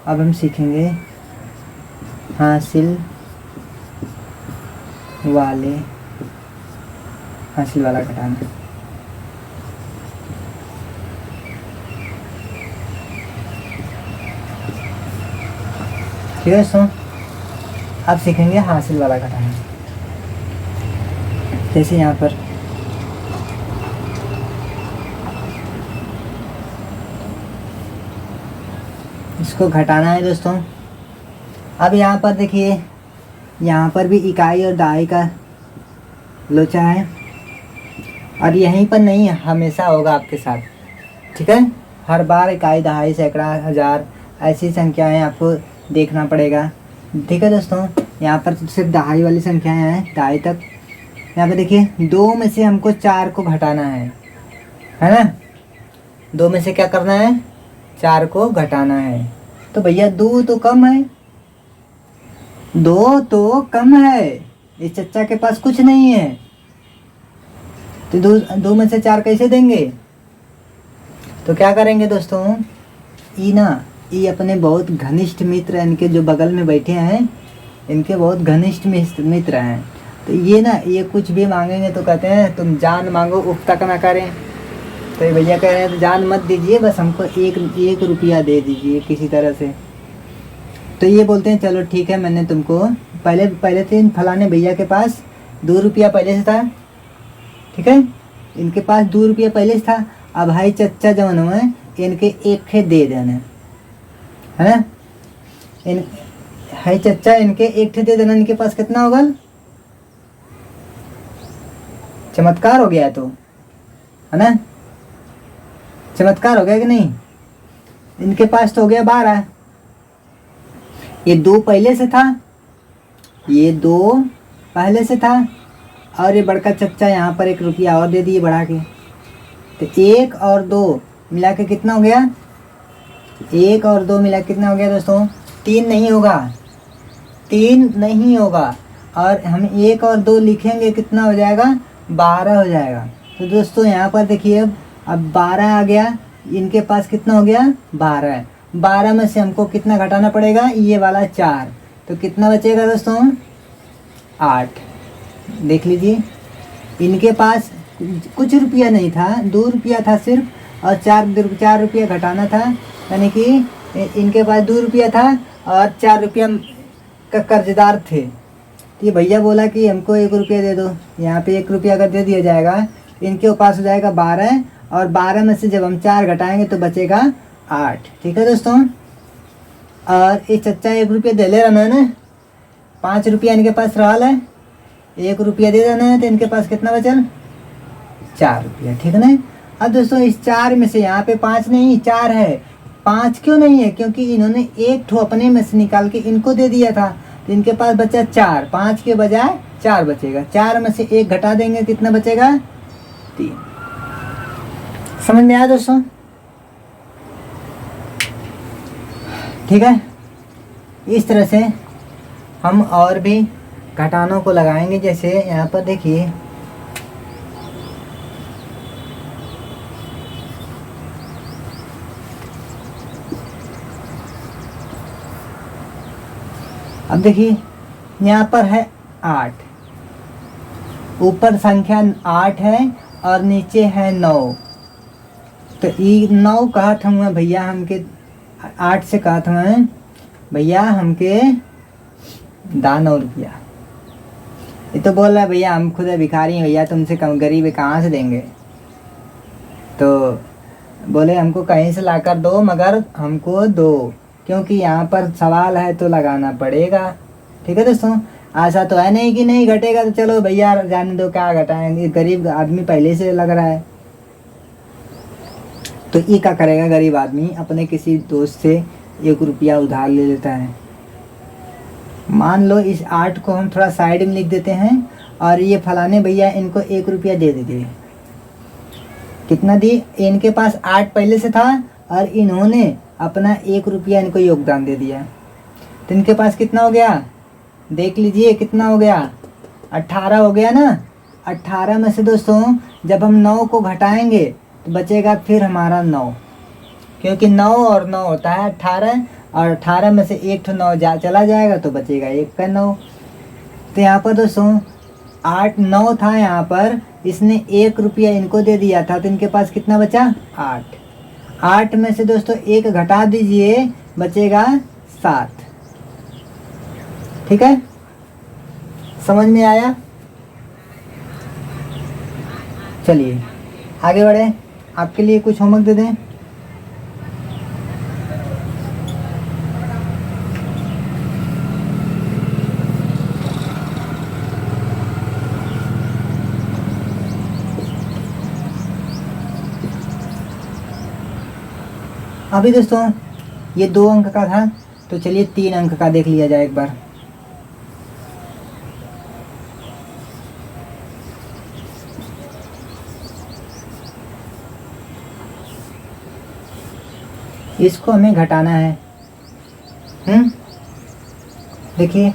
अब हम सीखेंगे हासिल वाला घटाना। ठीक है दोस्तों, अब सीखेंगे हासिल वाला घटाना। जैसे यहाँ पर इसको घटाना है दोस्तों। अब यहाँ पर देखिए, यहाँ पर भी इकाई और दहाई का लोचा है और यहीं पर नहीं हमेशा होगा आपके साथ, ठीक है। हर बार इकाई, दहाई, सैकड़ा, हज़ार ऐसी संख्याएं आपको देखना पड़ेगा, ठीक है दोस्तों। यहाँ पर सिर्फ दहाई वाली संख्याएं हैं, दहाई तक। यहाँ पे देखिए 2 में से हमको 4 को घटाना है ना। 2 में से क्या करना है, 4 को घटाना है। तो भैया 2 तो कम है, 2 तो कम है, इस चच्चा के पास कुछ नहीं है, तो 2 में से 4 कैसे देंगे। तो क्या करेंगे दोस्तों, ये अपने बहुत घनिष्ठ मित्र, इनके जो बगल में बैठे हैं इनके बहुत घनिष्ठ मित्र हैं। तो ये कुछ भी मांगेंगे तो कहते हैं तुम जान मांगो उफ तक ना करें। तो ये भैया कह रहे हैं तो जान मत दीजिए, बस हमको एक रुपया दे दीजिए किसी तरह से। तो ये बोलते हैं चलो ठीक है, मैंने तुमको पहले तो इन फलाने भैया के पास 2 रुपया पहले से था, ठीक है, इनके पास 2 रुपया पहले से था। अब भाई चच्चा जवन हुए इनके एक खे दे देना है ना, हाई चच्चा इनके एक ठे दे देना। इनके पास कितना होगा, चमत्कार हो गया तो, है ना, चमत्कार हो गया कि नहीं। इनके पास तो हो गया 12, ये 2 पहले से था, ये 2 पहले से था और ये बड़का चच्चा यहाँ पर 1 रुपया और दे दिए बढ़ा के। तो 1 और 2 मिला के कितना हो गया, 1 और 2 मिला के कितना हो गया दोस्तों, 3 नहीं होगा, 3 नहीं होगा। और हम 1 और 2 लिखेंगे कितना हो जाएगा, 12 हो जाएगा। तो दोस्तों यहाँ पर देखिए अब 12 आ गया, इनके पास कितना हो गया, 12। 12 में से हमको कितना घटाना पड़ेगा, ये वाला 4, तो कितना बचेगा दोस्तों, 8। देख लीजिए, इनके पास कुछ रुपया नहीं था, 2 रुपया था सिर्फ, और 4 रुपया घटाना था, यानी कि इनके पास 2 रुपया था और 4 रुपया का कर्जदार थे। तो ये भैया बोला कि हमको 1 रुपया दे दो। यहाँ पे 1 रुपया अगर दे दिया जाएगा, इनके पास हो जाएगा 12, और 12 में से जब हम 4 घटाएंगे तो बचेगा 8, ठीक है दोस्तों। और ये चच्चा 1 रुपया दे ले रहा है ना, 5 रुपया इनके पास रहा है, 1 रुपया दे देना है, तो इनके पास कितना बचल, 4 रुपया, ठीक है ना। अब दोस्तों इस 4 में से यहाँ पे 5 नहीं 4 है, 5 क्यों नहीं है, क्योंकि इन्होंने 1 ठो अपने में से निकाल के इनको दे दिया था, तो इनके पास बचा 4, 5 के बजाय 4 बचेगा। 4 में से 1 घटा देंगे कितना बचेगा, 3। समझ में आया दोस्तों? ठीक है, इस तरह से हम और भी घटानों को लगाएंगे। जैसे यहाँ पर देखिए, अब देखिए यहाँ पर है 8, ऊपर संख्या 8 है और नीचे है 9। तो ये 9 कहा था मैं भैया हमके 8 से कहा था मैं भैया हमके दा 9 रुपया। ये तो बोल रहा है भैया हम खुद भिखारी हैं भैया, तुमसे कम गरीब है कहाँ से देंगे। तो बोले हमको कहीं से लाकर दो मगर हमको दो, क्योंकि यहाँ पर सवाल है तो लगाना पड़ेगा। ठीक है दोस्तों, ऐसा तो है नहीं कि नहीं घटेगा तो चलो भैया जाने दो, क्या घटाएंगे, गरीब आदमी पहले से लग रहा है। तो ये क्या करेगा, गरीब आदमी अपने किसी दोस्त से 1 रुपया उधार ले लेता है। मान लो इस 8 को हम थोड़ा साइड में लिख देते हैं और ये फलाने भैया इनको 1 रुपया दे देते। कितना दी, इनके पास 8 पहले से था और इन्होंने अपना 1 रुपया इनको योगदान दे दिया। तो इनके पास कितना हो गया, देख लीजिए कितना हो गया, 18 हो गया ना। 18 में से दोस्तों जब हम 9 को घटाएंगे तो बचेगा फिर हमारा 9, क्योंकि 9 और 9 होता है 18, और 18 में से एक तो 9 चला जाएगा तो बचेगा 1 का 9। तो यहाँ पर दोस्तों 8 9 था यहाँ पर, इसने 1 रुपया इनको दे दिया था, तो इनके पास कितना बचा 8। 8 में से दोस्तों 1 घटा दीजिए, बचेगा 7। ठीक है, समझ में आया? चलिए आगे बढ़े, आपके लिए कुछ होमवर्क दे दें। अभी दोस्तों ये 2 अंक का था, तो चलिए 3 अंक का देख लिया जाए एक बार। इसको हमें घटाना है। देखिए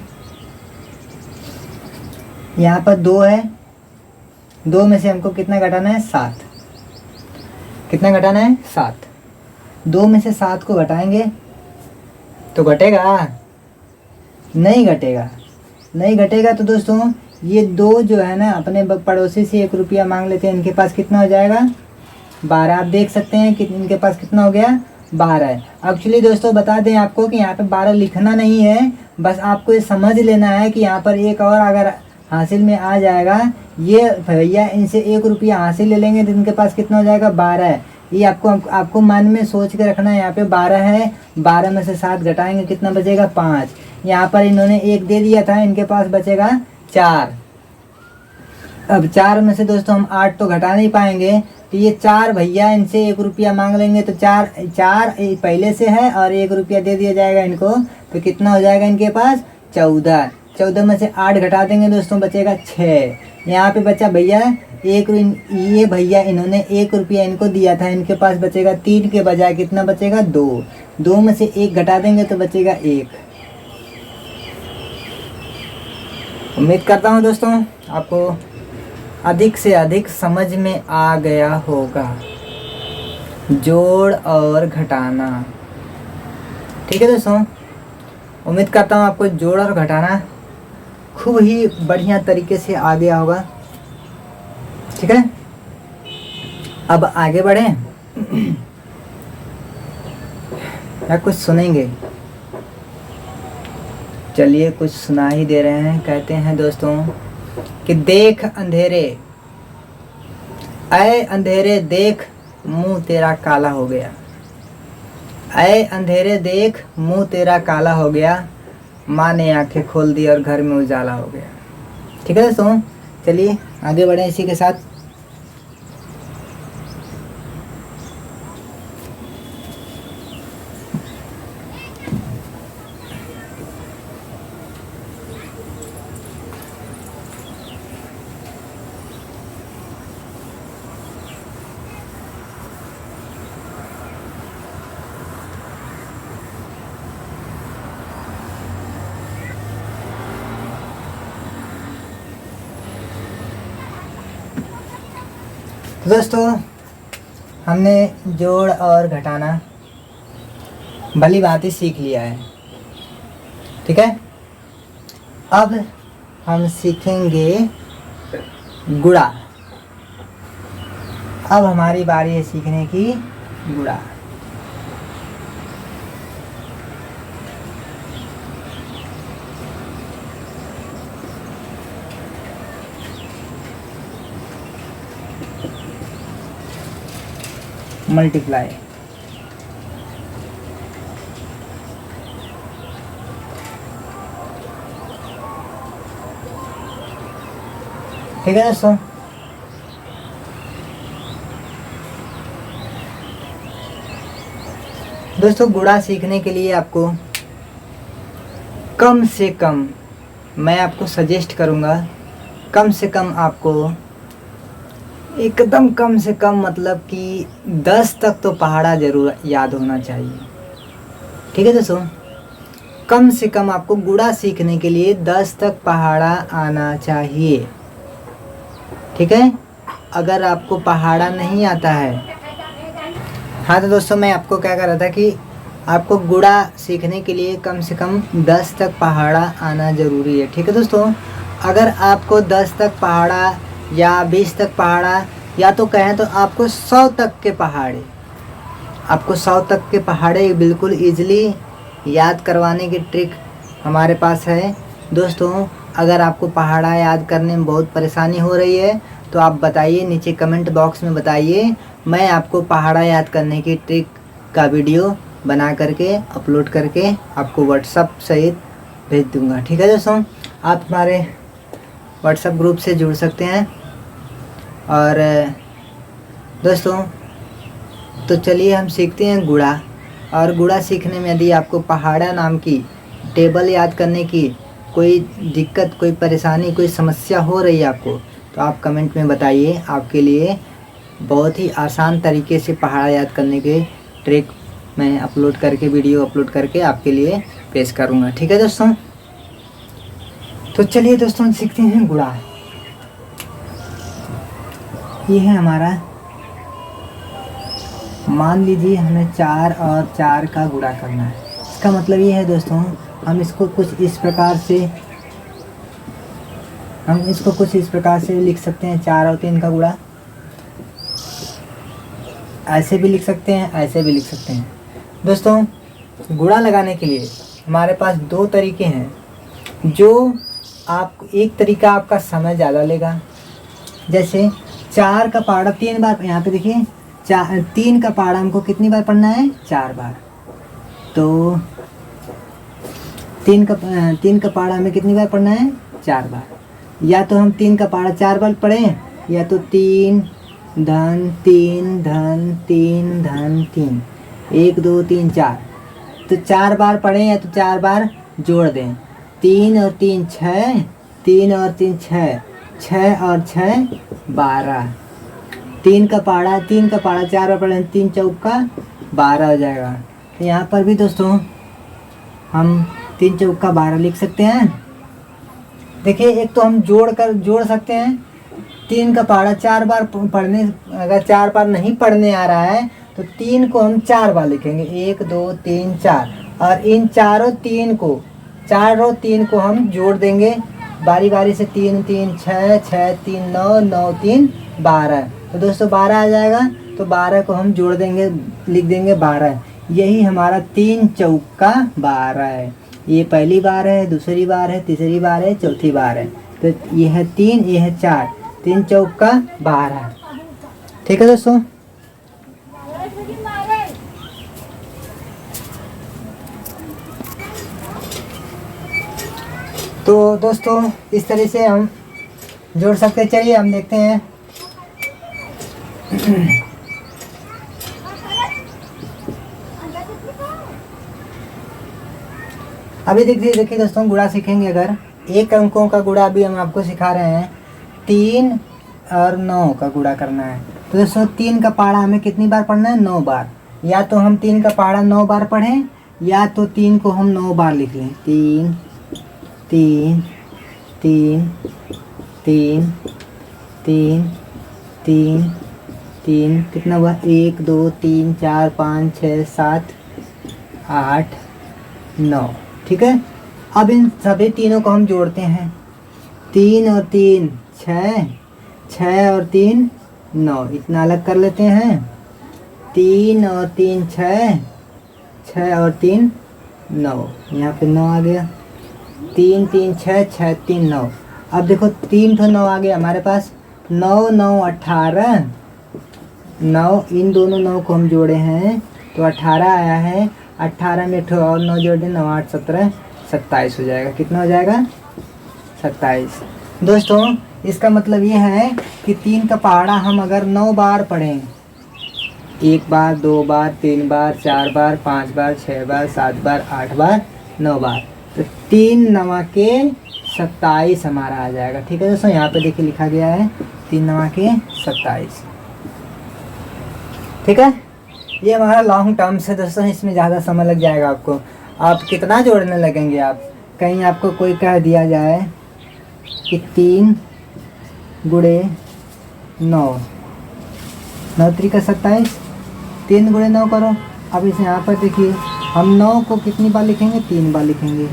यहाँ पर 2 है, 2 में से हमको कितना घटाना है 7। कितना घटाना है 7। 2 में से 7 को घटाएंगे तो घटेगा, नहीं घटेगा। नहीं घटेगा तो दोस्तों ये 2 जो है ना अपने पड़ोसी से 1 रुपया मांग लेते हैं, इनके पास कितना हो जाएगा 12। आप देख सकते हैं कि इनके पास कितना हो गया 12 है। एक्चुअली दोस्तों बता दें आपको कि यहाँ पे 12 लिखना नहीं है, बस आपको ये समझ लेना है कि यहाँ पर एक और अगर हासिल में आ जाएगा, ये भैया इनसे 1 रुपया हासिल ले लेंगे तो इनके पास कितना हो जाएगा 12 है। ये आपको मन में सोच के रखना है। यहाँ पे 12 है, 12 में से 7 घटाएंगे कितना बचेगा 5। यहाँ पर इन्होंने 1 दे दिया था, इनके पास बचेगा 4। अब 4 में से दोस्तों हम 8 तो घटा नहीं पाएंगे, तो ये 4 भैया इनसे 1 रुपया मांग लेंगे, तो 4 पहले से है और 1 रुपया दे दिया जाएगा इनको, तो कितना हो जाएगा इनके पास 14। 14 में से 8 घटा देंगे दोस्तों बचेगा 6। यहाँ पे बचा भैया ये भैया इन्होंने 1 रुपया इनको दिया था, इनके पास बचेगा 3 के बजाय कितना बचेगा 2। 2 में से 1 घटा देंगे तो बचेगा 1। उम्मीद करता हूँ दोस्तों आपको अधिक से अधिक समझ में आ गया होगा जोड़ और घटाना। ठीक है दोस्तों, उम्मीद करता हूँ आपको जोड़ और घटाना खूब ही बढ़िया तरीके से आ गया होगा। ठीक है, अब आगे बढ़ें या कुछ सुनेंगे? चलिए कुछ सुना ही दे रहे हैं। कहते हैं दोस्तों कि देख अंधेरे, ऐ अंधेरे देख मुंह तेरा काला हो गया। ऐ अंधेरे देख मुंह तेरा काला हो गया, माँ ने आंखें खोल दी और घर में उजाला हो गया। ठीक है दोस्तों, चलिए आगे बढ़ें इसी के साथ। दोस्तों हमने जोड़ और घटाना भली भांति सीख लिया है, ठीक है। अब हम सीखेंगे गुणा। अब हमारी बारी है सीखने की गुणा। मल्टीप्लाई। ठीक है दोस्तों, गुणा सीखने के लिए आपको कम से कम, मैं आपको सजेस्ट करूंगा, कम से कम आपको एकदम कम से कम मतलब कि 10 तक तो पहाड़ा ज़रूर याद होना चाहिए, ठीक है दोस्तों। कम से कम आपको गुणा सीखने के लिए 10 तक पहाड़ा आना चाहिए, ठीक है। अगर आपको पहाड़ा नहीं आता है, हाँ तो दोस्तों मैं आपको क्या कर रहा था कि आपको गुणा सीखने के लिए कम से कम 10 तक पहाड़ा आना ज़रूरी है, ठीक है दोस्तों। अगर आपको 10 तक पहाड़ा या 20 तक पहाड़ा या तो कहें तो आपको 100 तक के पहाड़े, आपको 100 तक के पहाड़े बिल्कुल ईजिली याद करवाने की ट्रिक हमारे पास है दोस्तों। अगर आपको पहाड़ा याद करने में बहुत परेशानी हो रही है तो आप बताइए, नीचे कमेंट बॉक्स में बताइए, मैं आपको पहाड़ा याद करने की ट्रिक का वीडियो बना करके अपलोड करके आपको व्हाट्सएप सहित भेज दूंगा, ठीक है दोस्तों। आप हमारे व्हाट्सएप ग्रुप से जुड़ सकते हैं। और दोस्तों तो चलिए हम सीखते हैं गुणा। और गुणा सीखने में यदि आपको पहाड़ा नाम की टेबल याद करने की कोई दिक्कत, कोई परेशानी, कोई समस्या हो रही है आपको, तो आप कमेंट में बताइए। आपके लिए बहुत ही आसान तरीके से पहाड़ा याद करने के ट्रिक मैं अपलोड करके, वीडियो अपलोड करके आपके लिए पेश करूँगा, ठीक है दोस्तों। तो चलिए दोस्तों सीखते हैं गुणा। ये है हमारा, मान लीजिए हमें 4 और 4 का गुणा करना है। इसका मतलब ये है दोस्तों, हम इसको कुछ इस प्रकार से लिख सकते हैं। 4 और 3 का गुणा ऐसे भी लिख सकते हैं, ऐसे भी लिख सकते हैं। दोस्तों गुणा लगाने के लिए हमारे पास 2 तरीके हैं। जो आप, एक तरीका आपका समय ज़्यादा लेगा, जैसे 4 का पहाड़ा 3 बार, यहाँ पे देखिए 3 का पहाड़ा हमको कितनी बार पढ़ना है, 4 बार। तो 3 का पहाड़ा हमें कितनी बार पढ़ना है, 4 बार। या तो हम 3 का पहाड़ा 4 बार पढ़ें, या तो 3 धन 3 धन 3 धन 3, 1 2 3 4, तो 4 बार पढ़ें या तो 4 बार जोड़ दें। 3 और 3 6, 3 और 3 6, 6 और 6 12। 3 का पहाड़ा 4 बार पढ़ें, 3 चौका 12 हो जाएगा। तो यहाँ पर भी दोस्तों हम 3 चौका 12 लिख सकते हैं। देखिए एक तो हम जोड़ सकते हैं। 3 का पहाड़ा 4 बार पढ़ने, अगर 4 बार नहीं पढ़ने आ रहा है तो 3 को हम 4 बार लिखेंगे, 1 2 3 4, और इन चारों 3 को हम जोड़ देंगे बारी बारी से। 3 3 6, 6 3 9, 9 3 12। तो दोस्तों 12 आ जाएगा, तो 12 को हम जोड़ देंगे, लिख देंगे 12। यही हमारा 3 चौका 12 है। ये पहली बार है, दूसरी बार है, तीसरी बार है, चौथी बार है। तो ये है 3, ये है 4, 3 चौका 12, ठीक है दोस्तों। तो दोस्तों इस तरह से हम जोड़ सकते हैं। चलिए हम देखते हैं। अभी देखिए दोस्तों, गुणा सीखेंगे। अगर 1 अंकों का गुणा अभी हम आपको सिखा रहे हैं, 3 और 9 का गुणा करना है। तो दोस्तों 3 का पहाड़ा हमें कितनी बार पढ़ना है, 9 बार। या तो हम 3 का पहाड़ा 9 बार पढ़ें, या तो 3 को हम 9 बार लिख लें। 3 3 3 3 3 3 3 कितना हुआ, 1 2 3 4 5 6 7 8 9। ठीक है, अब इन सभी तीनों को हम जोड़ते हैं। 3 और 3 6, 6 और 3 9, इतना अलग कर लेते हैं। 3 और 3 6, 6 और 3 9, यहाँ पे 9 आ गया। 3 3 6 6 3 9। अब देखो 3 तो 9 आ गया हमारे पास। 9 9 18, 9 इन दोनों 9 को हम जोड़े हैं तो 18 आया है। 18 में एक और 9 जोड़ दें, 9 8 17 27 हो जाएगा। कितना हो जाएगा, 27। दोस्तों इसका मतलब ये है कि 3 का पहाड़ा हम अगर 9 बार पढ़ें, 1 बार 2 बार 3 बार 4 बार 5 बार 6 बार 7 बार 8 बार 9 बार, तो 3 9 के 27 हमारा आ जाएगा। ठीक है दोस्तों, यहाँ पे देखिए लिखा गया है 3 9 के 27। ठीक है, ये हमारा लॉन्ग टर्म से दोस्तों, इसमें ज़्यादा समय लग जाएगा आपको। आप कितना जोड़ने लगेंगे, आप कहीं आपको कोई कह दिया जाए कि 3 गुणे 9, 9 3 27, 3 गुणे 9 करो। अब इसे यहाँ पर देखिए, हम 9 को कितनी बार लिखेंगे, 3 बार लिखेंगे।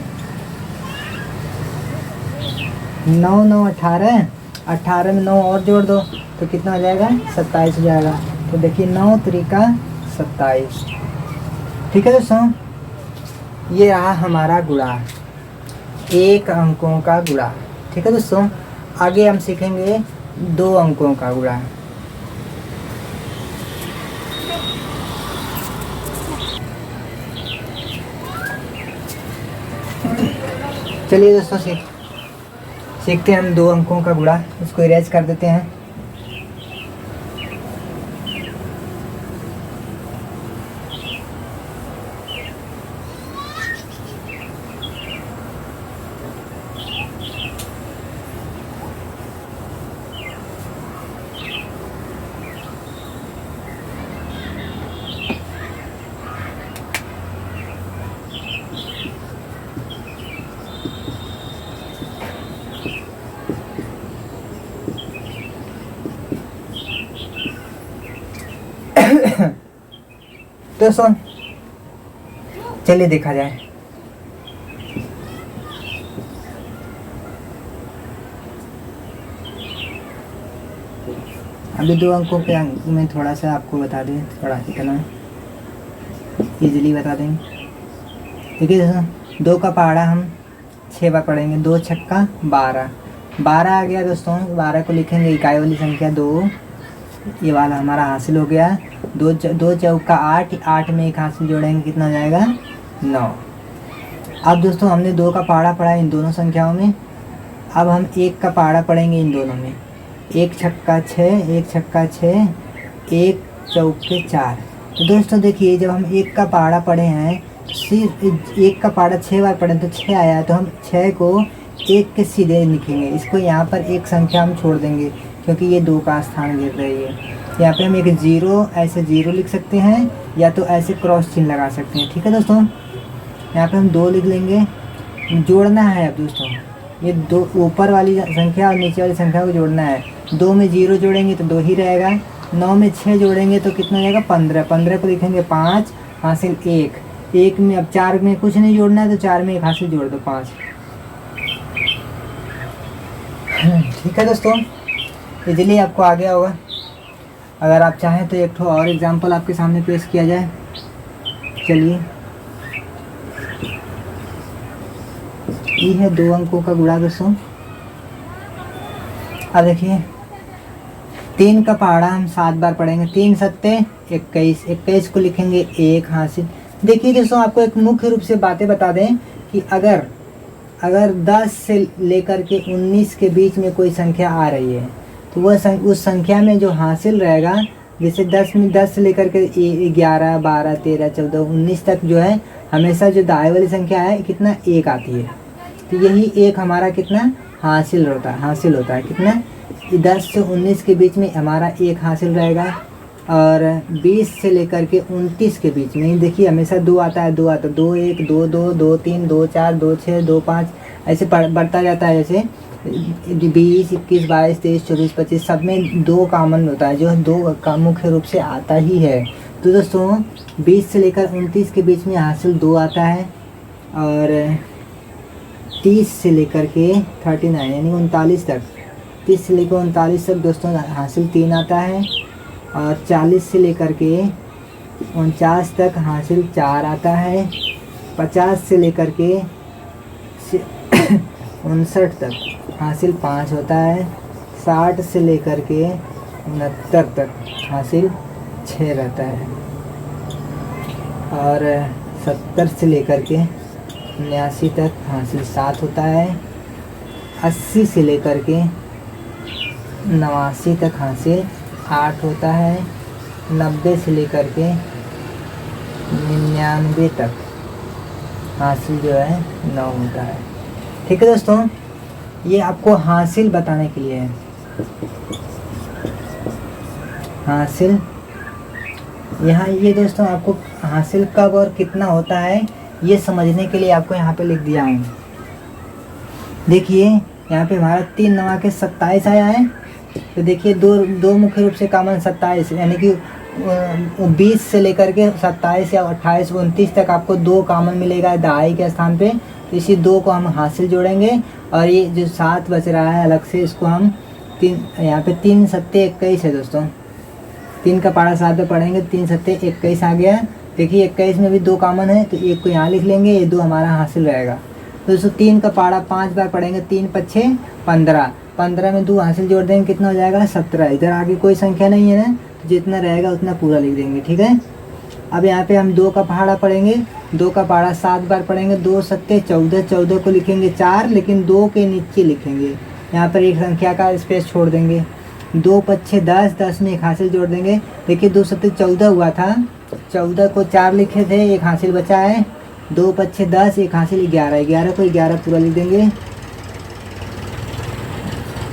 9 9 18, 18 में 9 और जोड़ दो तो कितना हो जाएगा, 27 हो जाएगा। तो देखिए 9 3 27। ठीक है दोस्तों, ये रहा हमारा गुणा, 1 अंकों का गुणा। ठीक है दोस्तों, आगे हम सीखेंगे 2 अंकों का गुणा। चलिए दोस्तों सीखते हैं हम 2 अंकों का गुणा। इसको इरेज कर देते हैं। दोस्तों चलिए देखा जाए। अभी 2 अंकों के अंक में थोड़ा सा आपको बता दें, थोड़ा इतना इजीली बता देंगे। ठीक है दोस्तों, 2 का पहाड़ा हम 6 बार पढ़ेंगे। 2 छक्का 12, 12 आ गया दोस्तों। 12 को लिखेंगे इकाई वाली संख्या 2, ये वाला हमारा हासिल हो गया। 2 चौका 8, 8 में एक हासिल जोड़ेंगे, कितना हो जाएगा, 9। अब दोस्तों हमने 2 का पहाड़ा पढ़ा इन दोनों संख्याओं में। अब हम 1 का पहाड़ा पढ़ेंगे इन दोनों में। 1 छक्का 6, 1 छक्का 6, 1 चौके 4। तो दोस्तों देखिए, जब हम 1 का पहाड़ा पढ़े हैं, सिर्फ 1 का पहाड़ा 6 बार पढ़े तो 6 आया, तो हम 6 को 1 के सीधे लिखेंगे। इसको यहाँ पर एक संख्या हम छोड़ देंगे क्योंकि ये 2 का स्थान गिर रही है। यहाँ पे हम एक 0 ऐसे 0 लिख सकते हैं, या तो ऐसे क्रॉस चिन्ह लगा सकते हैं। ठीक है दोस्तों, यहाँ पे हम 2 लिख लेंगे। जोड़ना है अब दोस्तों, ये 2 ऊपर वाली संख्या और नीचे वाली संख्या को जोड़ना है। 2 में 0 जोड़ेंगे तो 2 ही रहेगा। 9 में 6 जोड़ेंगे तो कितना हो जाएगा, 15। 15 को लिखेंगे 5 हासिल 1। 1 में अब 4 में कुछ नहीं जोड़ना है तो 4 में एक हासिल जोड़ दो, 5। ठीक है दोस्तों, इजीली आपको आ गया होगा। अगर आप चाहें तो एक और एग्जाम्पल आपके सामने पेश किया जाए। चलिए, ये है 2 अंकों का गुणा दोस्तों। अब देखिए, 3 का पहाड़ा हम 7 बार पढ़ेंगे। 3 सत्ते 21, 21 को लिखेंगे 1 हासिल। देखिए दोस्तों, आपको एक मुख्य रूप से बातें बता दें कि अगर 10 से लेकर के 19 के बीच में कोई संख्या आ रही है तो वह उस संख्या में जो हासिल रहेगा, जैसे 10 से लेकर के 11 12 13 14 19 तक जो है, हमेशा जो दाएं वाली संख्या है कितना, 1 आती है। तो यही 1 हमारा कितना हासिल होता है कितना, 10 से 19 के बीच में हमारा 1 हासिल रहेगा। और 20 से लेकर के 29 के बीच में देखिए हमेशा 2 आता है, 2 1 2 2 2 3 2 4 2 6 2 5 ऐसे बढ़ता जाता है। जैसे 20, 21, 22, 23, 24, 25 सब में 2 कॉमन होता है, जो 2 का मुख्य रूप से आता ही है। तो दोस्तों 20 से लेकर 29 के बीच में हासिल 2 आता है, और 30 से लेकर के 39 यानी 39 तक, 30 से लेकर 39 तक दोस्तों हासिल 3 आता है, और 40 से लेकर के 49 तक हासिल 4 आता है, 50 से लेकर के 59 तक हासिल 5 होता है, 60 से लेकर के 69 तक हासिल 6 रहता है, और 70 से लेकर के 79 तक हासिल 7 होता है, 80 से लेकर के 89 तक हासिल 8 होता है, 90 से लेकर के 99 तक हासिल जो है 9 होता है। ठीक है दोस्तों, ये आपको हासिल बताने के लिए है। हासिल यहाँ ये दोस्तों आपको हासिल कब और कितना होता है ये समझने के लिए आपको यहाँ पे लिख दिया है। देखिए यहाँ पे हमारा 3 नवा के 27 आया है। तो देखिए दो मुख्य रूप से कॉमन 27 यानी कि 20 से लेकर के 27 या 28, 29 तक आपको 2 कॉमन मिलेगा दहाई के स्थान पे। तो इसी 2 को हम हासिल जोड़ेंगे, और ये जो 7 बच रहा है अलग से, इसको हम यहाँ पे 3 सत्ते 21 है दोस्तों। 3 का पारा 7 पे पढ़ेंगे, 3 सत्ते 21 आ गया। देखिए 21 में भी 2 कॉमन है, तो 1 को यहाँ लिख लेंगे, ये 2 हमारा हासिल रहेगा। तो दोस्तों 3 का पारा 5 बार पढ़ेंगे, 3 पच्छे 15, 15 में 2 हासिल जोड़ देंगे, कितना हो जाएगा 17। इधर आगे कोई संख्या नहीं है ना, तो जितना रहेगा उतना पूरा लिख देंगे। ठीक है, अब यहाँ पे हम 2 का पहाड़ा पढ़ेंगे, 2 का पहाड़ा 7 बार पढ़ेंगे, 2 सत्ते 14, 14 को लिखेंगे 4, लेकिन 2 के नीचे लिखेंगे, यहाँ पर एक संख्या का स्पेस छोड़ देंगे। 2 पच्छे 10, 10 में 1 हासिल जोड़ देंगे। देखिए 2 सत्ते 14 हुआ था, 14 को 4 लिखे थे, 1 हासिल बचा है। 2 पच्छे 10, 1 हासिल 11, 11 को 11 पूरा लिख देंगे।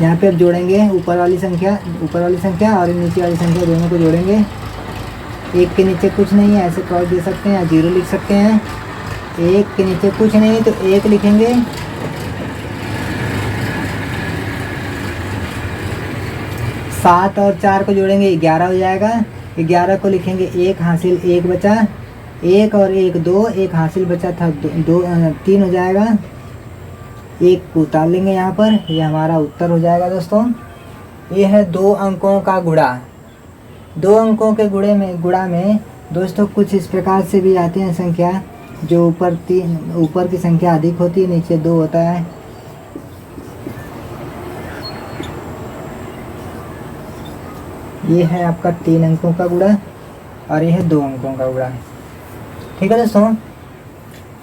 यहाँ पे अब जोड़ेंगे ऊपर वाली संख्या और नीचे वाली संख्या, दोनों को जोड़ेंगे। 1 के नीचे कुछ नहीं है, ऐसे क्रॉस दे सकते हैं या 0 लिख सकते हैं। 1 के नीचे कुछ नहीं तो 1 लिखेंगे। 7 और 4 को जोड़ेंगे 11 हो जाएगा। 11 को लिखेंगे 1 हासिल 1 बचा, 1 और 1 2, 1 हासिल बचा था 3 हो जाएगा। 1 को उतार लेंगे यहाँ पर, ये हमारा उत्तर हो जाएगा दोस्तों। ये है 2 अंकों का गुणा। 2 अंकों के गुणा में दोस्तों कुछ इस प्रकार से भी आती हैं संख्या, जो ऊपर की संख्या अधिक होती है, नीचे 2 होता है। ये है आपका 3 अंकों का गुणा, और ये है 2 अंकों का गुणा। ठीक है दोस्तों,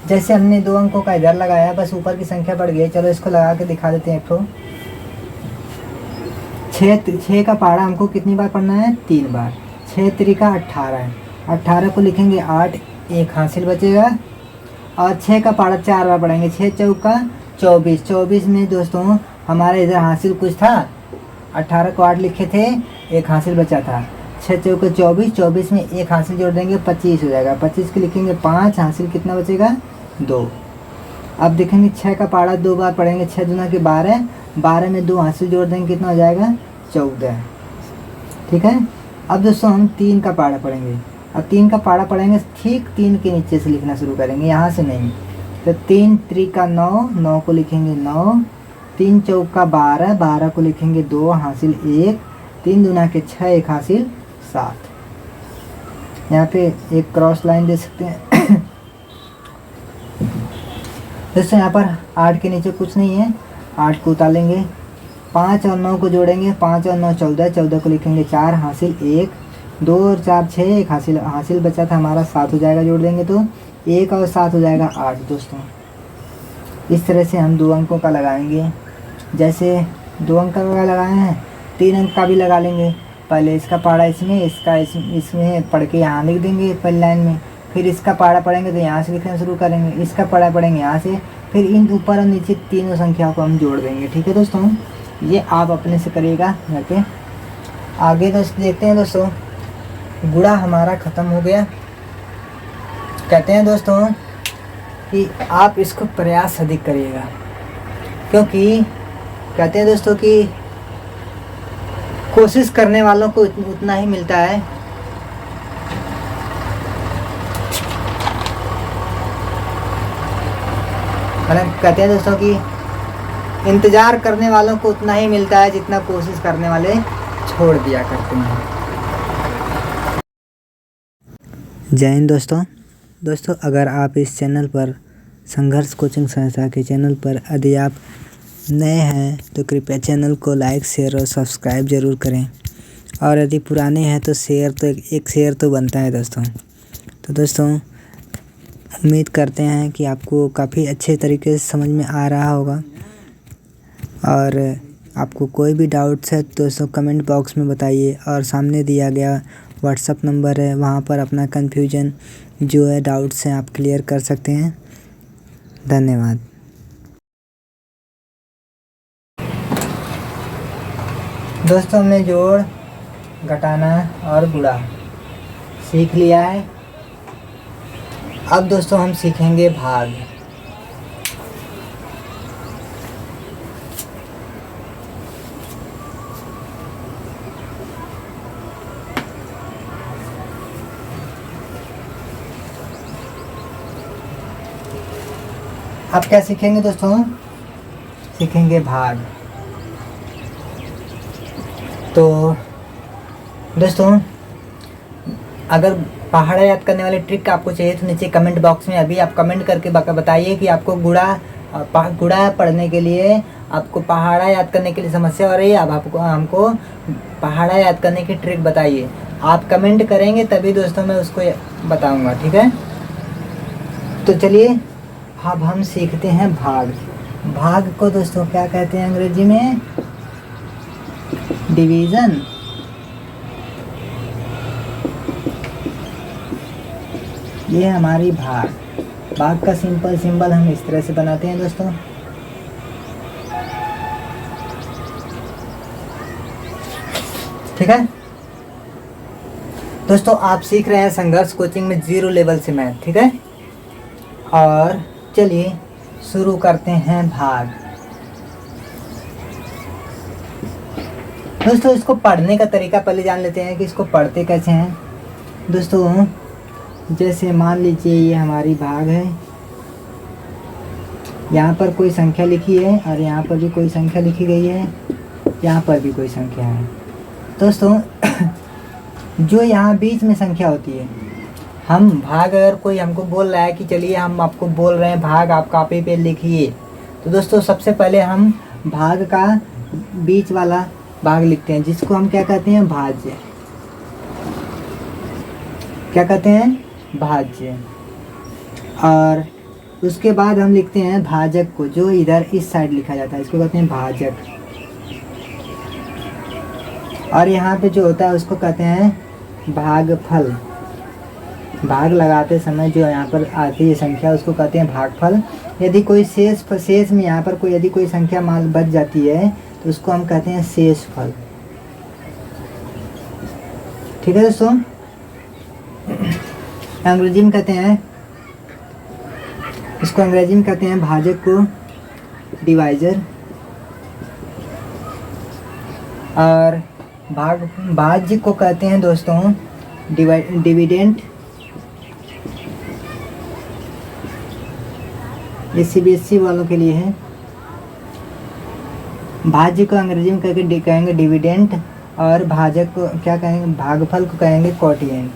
जैसे हमने 2 अंकों का इधर लगाया, बस ऊपर की संख्या बढ़ गई। चलो इसको लगा के दिखा देते हैं। 6 का पहाड़ा हमको कितनी बार पढ़ना है? 3 बार। 6 त्रिका 18 है, 18 को लिखेंगे 8, 1 हासिल बचेगा। और 6 का पहाड़ा 4 बार पढ़ेंगे, 6 चौका 24, 24 में दोस्तों हमारे इधर हासिल कुछ था, 18 को 8 लिखे थे, 1 हासिल बचा था। 6 चौका 24, 24 में 1 हासिल जोड़ देंगे, 25 हो जाएगा। 25 को लिखेंगे 5, हासिल कितना बचेगा? 2। अब देखेंगे 6 का पहाड़ा 2 बार पढ़ेंगे, 6 दूना के 12, 12 में 2 हासिल जोड़ देंगे, कितना हो जाएगा? 14। ठीक है, अब दोस्तों हम 3 का पहाड़ा पढ़ेंगे। अब 3 का पहाड़ा पढ़ेंगे, ठीक 3 के नीचे से लिखना शुरू करेंगे, यहाँ से नहीं। तो 3 त्रिका 9, 9 को लिखेंगे 9, 3 चौका 12, 12 को लिखेंगे 2 हासिल 1, 3 दूना के 6, 1 हासिल 7। यहाँ पे एक क्रॉस लाइन दे सकते हैं। दोस्तों यहाँ पर 8 के नीचे कुछ नहीं है, 8 को उतार लेंगे। 5 और 9 को जोड़ेंगे, 5 और 9 14, 14 को लिखेंगे 4 हासिल 1, 2 और 4 6, 1 हासिल बचा था हमारा 7 हो जाएगा, जोड़ देंगे तो 1 और 7 हो जाएगा 8। दोस्तों इस तरह से हम 2 अंकों का लगाएंगे। जैसे 2 अंक का लगाए हैं, 3 अंक का भी लगा लेंगे। पहले इसका पहाड़ा इसमें, इसका इसमें पढ़ के यहाँ लिख देंगे पहली लाइन में, फिर इसका पहाड़ा पढ़ेंगे तो यहाँ से लिखना शुरू करेंगे, इसका पहाड़ा पढ़ेंगे यहाँ से, फिर इन ऊपर और नीचे तीनों संख्याओं को हम जोड़ देंगे। ठीक है दोस्तों, ये आप अपने से करिएगा यहाँ पे। आगे दोस्तों देखते हैं दोस्तों, गुणा हमारा ख़त्म हो गया। कहते हैं दोस्तों कि आप इसको प्रयास अधिक करिएगा, क्योंकि कहते हैं दोस्तों कि कोशिश करने वालों को उतना ही मिलता है। मतलब कहते हैं दोस्तों कि इंतज़ार करने वालों को उतना ही मिलता है जितना कोशिश करने वाले छोड़ दिया करते हैं। जय हिंद दोस्तों, अगर आप इस चैनल पर संघर्ष कोचिंग संस्था के चैनल पर यदि आप नए हैं तो कृपया चैनल को लाइक, शेयर और सब्सक्राइब ज़रूर करें, और यदि पुराने हैं तो एक शेयर तो बनता है दोस्तों। तो दोस्तों, उम्मीद करते हैं कि आपको काफ़ी अच्छे तरीके से समझ में आ रहा होगा, और आपको कोई भी डाउट्स है तो दोस्तों कमेंट बॉक्स में बताइए, और सामने दिया गया व्हाट्सअप नंबर है, वहाँ पर अपना कन्फ्यूजन जो है, डाउट्स हैं, आप क्लियर कर सकते हैं। धन्यवाद। दोस्तों, हमने जोड़, घटाना और गुणा सीख लिया है। अब दोस्तों हम सीखेंगे भाग। अब क्या सीखेंगे दोस्तों? सीखेंगे भाग। तो दोस्तों, अगर पहाड़ा याद करने वाली ट्रिक आपको चाहिए तो नीचे कमेंट बॉक्स में अभी आप कमेंट करके बताइए कि आपको गुणा पढ़ने के लिए, आपको पहाड़ा याद करने के लिए समस्या हो रही है। अब आपको हमको पहाड़ा याद करने की ट्रिक बताइए। आप कमेंट करेंगे तभी दोस्तों मैं उसको बताऊंगा, ठीक है? तो चलिए अब हम सीखते हैं भाग। भाग को दोस्तों क्या कहते हैं अंग्रेजी में? डिवीज़न। ये हमारी भाग का सिंबल हम इस तरह से बनाते हैं दोस्तों। ठीक है दोस्तों, आप सीख रहे हैं संघर्ष कोचिंग में 0 लेवल से मैथ, ठीक है? और चलिए शुरू करते हैं भाग। दोस्तों, इसको पढ़ने का तरीका पहले जान लेते हैं कि इसको पढ़ते कैसे हैं। दोस्तों, जैसे मान लीजिए ये हमारी भाग है, यहाँ पर कोई संख्या लिखी है और यहाँ पर भी कोई संख्या लिखी गई है, यहाँ पर भी कोई संख्या है। दोस्तों, जो यहाँ बीच में संख्या होती है, हम भाग, अगर कोई हमको बोल रहा है कि चलिए हम आपको बोल रहे हैं भाग, आप कॉपी पे लिखिए, तो दोस्तों सबसे पहले हम भाग का बीच वाला भाग लिखते हैं, जिसको हम क्या कहते हैं? भाज्य। क्या कहते हैं? भाज्य। और उसके बाद हम लिखते हैं भाजक को, जो इधर इस साइड लिखा जाता है, इसको कहते हैं भाजक। और यहाँ पे जो होता है उसको कहते हैं भागफल। भाग लगाते समय जो यहाँ पर आती है संख्या उसको कहते हैं भागफल। यदि कोई शेष में यहाँ पर यदि कोई संख्या मान बच जाती है तो उसको हम कहते हैं शेषफल। ठीक है दोस्तों, अंग्रेजी में कहते हैं, इसको अंग्रेजी में कहते हैं भाजक को डिवाइजर, और भाज्य को कहते हैं दोस्तों डिविडेंड। ये CBSE वालों के लिए है। भाज्य को अंग्रेजी में कहेंगे डिविडेंड, और भाजक को क्या कहेंगे? भागफल को कहेंगे कोटिएंट।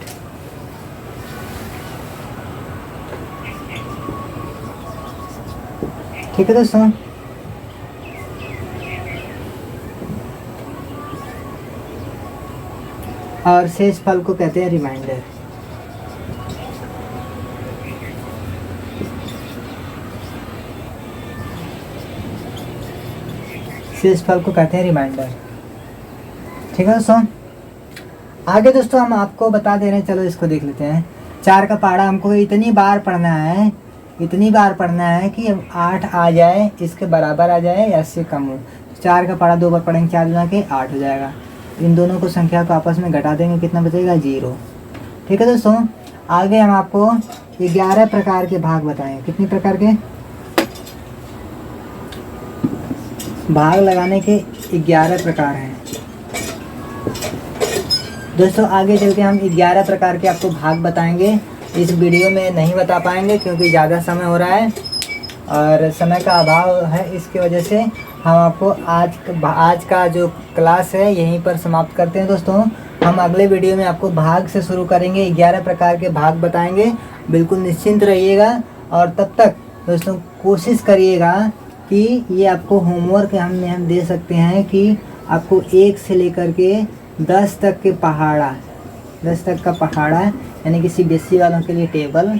ठीक है दोस्तों, और शेषफल को कहते हैं रिमाइंडर। शेषफल को कहते हैं रिमाइंडर। ठीक है दोस्तों, आगे दोस्तों हम आपको बता दे रहे हैं, चलो इसको देख लेते हैं। 4 का पहाड़ा हमको इतनी बार पढ़ना है कि 8 आ जाए, इसके बराबर आ जाए या इससे कम हो। 4 का पहाड़ा 2 बार पढ़ेंगे, 4 गुना के 8 हो जाएगा। इन दोनों को संख्या को आपस में घटा देंगे, कितना बचेगा? 0। ठीक है दोस्तों, आगे हम आपको 11 प्रकार के भाग बताएंगे। कितने प्रकार के? भाग लगाने के 11 प्रकार हैं। दोस्तों आगे चल के हम 11 प्रकार के आपको भाग बताएंगे। इस वीडियो में नहीं बता पाएंगे क्योंकि ज़्यादा समय हो रहा है और समय का अभाव है, इसकी वजह से हम आपको आज का जो क्लास है यहीं पर समाप्त करते हैं। दोस्तों हम अगले वीडियो में आपको भाग से शुरू करेंगे, 11 प्रकार के भाग बताएंगे। बिल्कुल निश्चिंत रहिएगा और तब तक दोस्तों कोशिश करिएगा कि ये आपको होमवर्क हम दे सकते हैं कि आपको 1 से लेकर के 10 तक के पहाड़ा, 10 तक का पहाड़ा यानी कि CBSE वालों के लिए टेबल,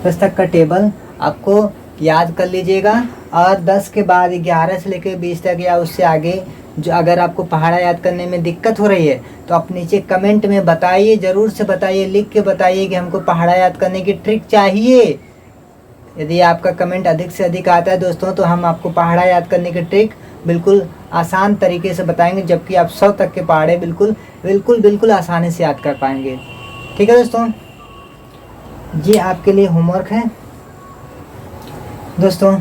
10 तक का टेबल आपको याद कर लीजिएगा। और 10 के बाद 11 से लेकर 20 तक या उससे आगे जो अगर आपको पहाड़ा याद करने में दिक्कत हो रही है तो आप नीचे कमेंट में बताइए, ज़रूर से बताइए, लिख के बताइए कि हमको पहाड़ा याद करने की ट्रिक चाहिए। यदि आपका कमेंट अधिक से अधिक आता है दोस्तों तो हम आपको पहाड़ा याद करने की ट्रिक बिल्कुल आसान तरीके से बताएंगे, जबकि आप 100 तक के पहाड़े बिल्कुल आसानी से याद कर पाएंगे। ठीक है दोस्तों, ये आपके लिए होमवर्क है। दोस्तों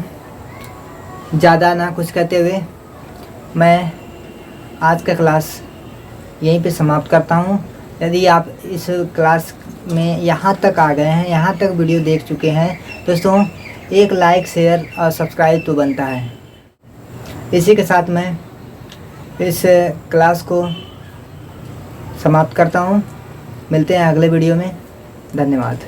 ज़्यादा ना कुछ कहते हुए मैं आज का क्लास यहीं पे समाप्त करता हूँ। यदि आप इस क्लास में यहाँ तक आ गए हैं, यहाँ तक वीडियो देख चुके हैं दोस्तों, एक लाइक, शेयर और सब्सक्राइब तो बनता है। इसी के साथ मैं इस क्लास को समाप्त करता हूँ। मिलते हैं अगले वीडियो में। धन्यवाद।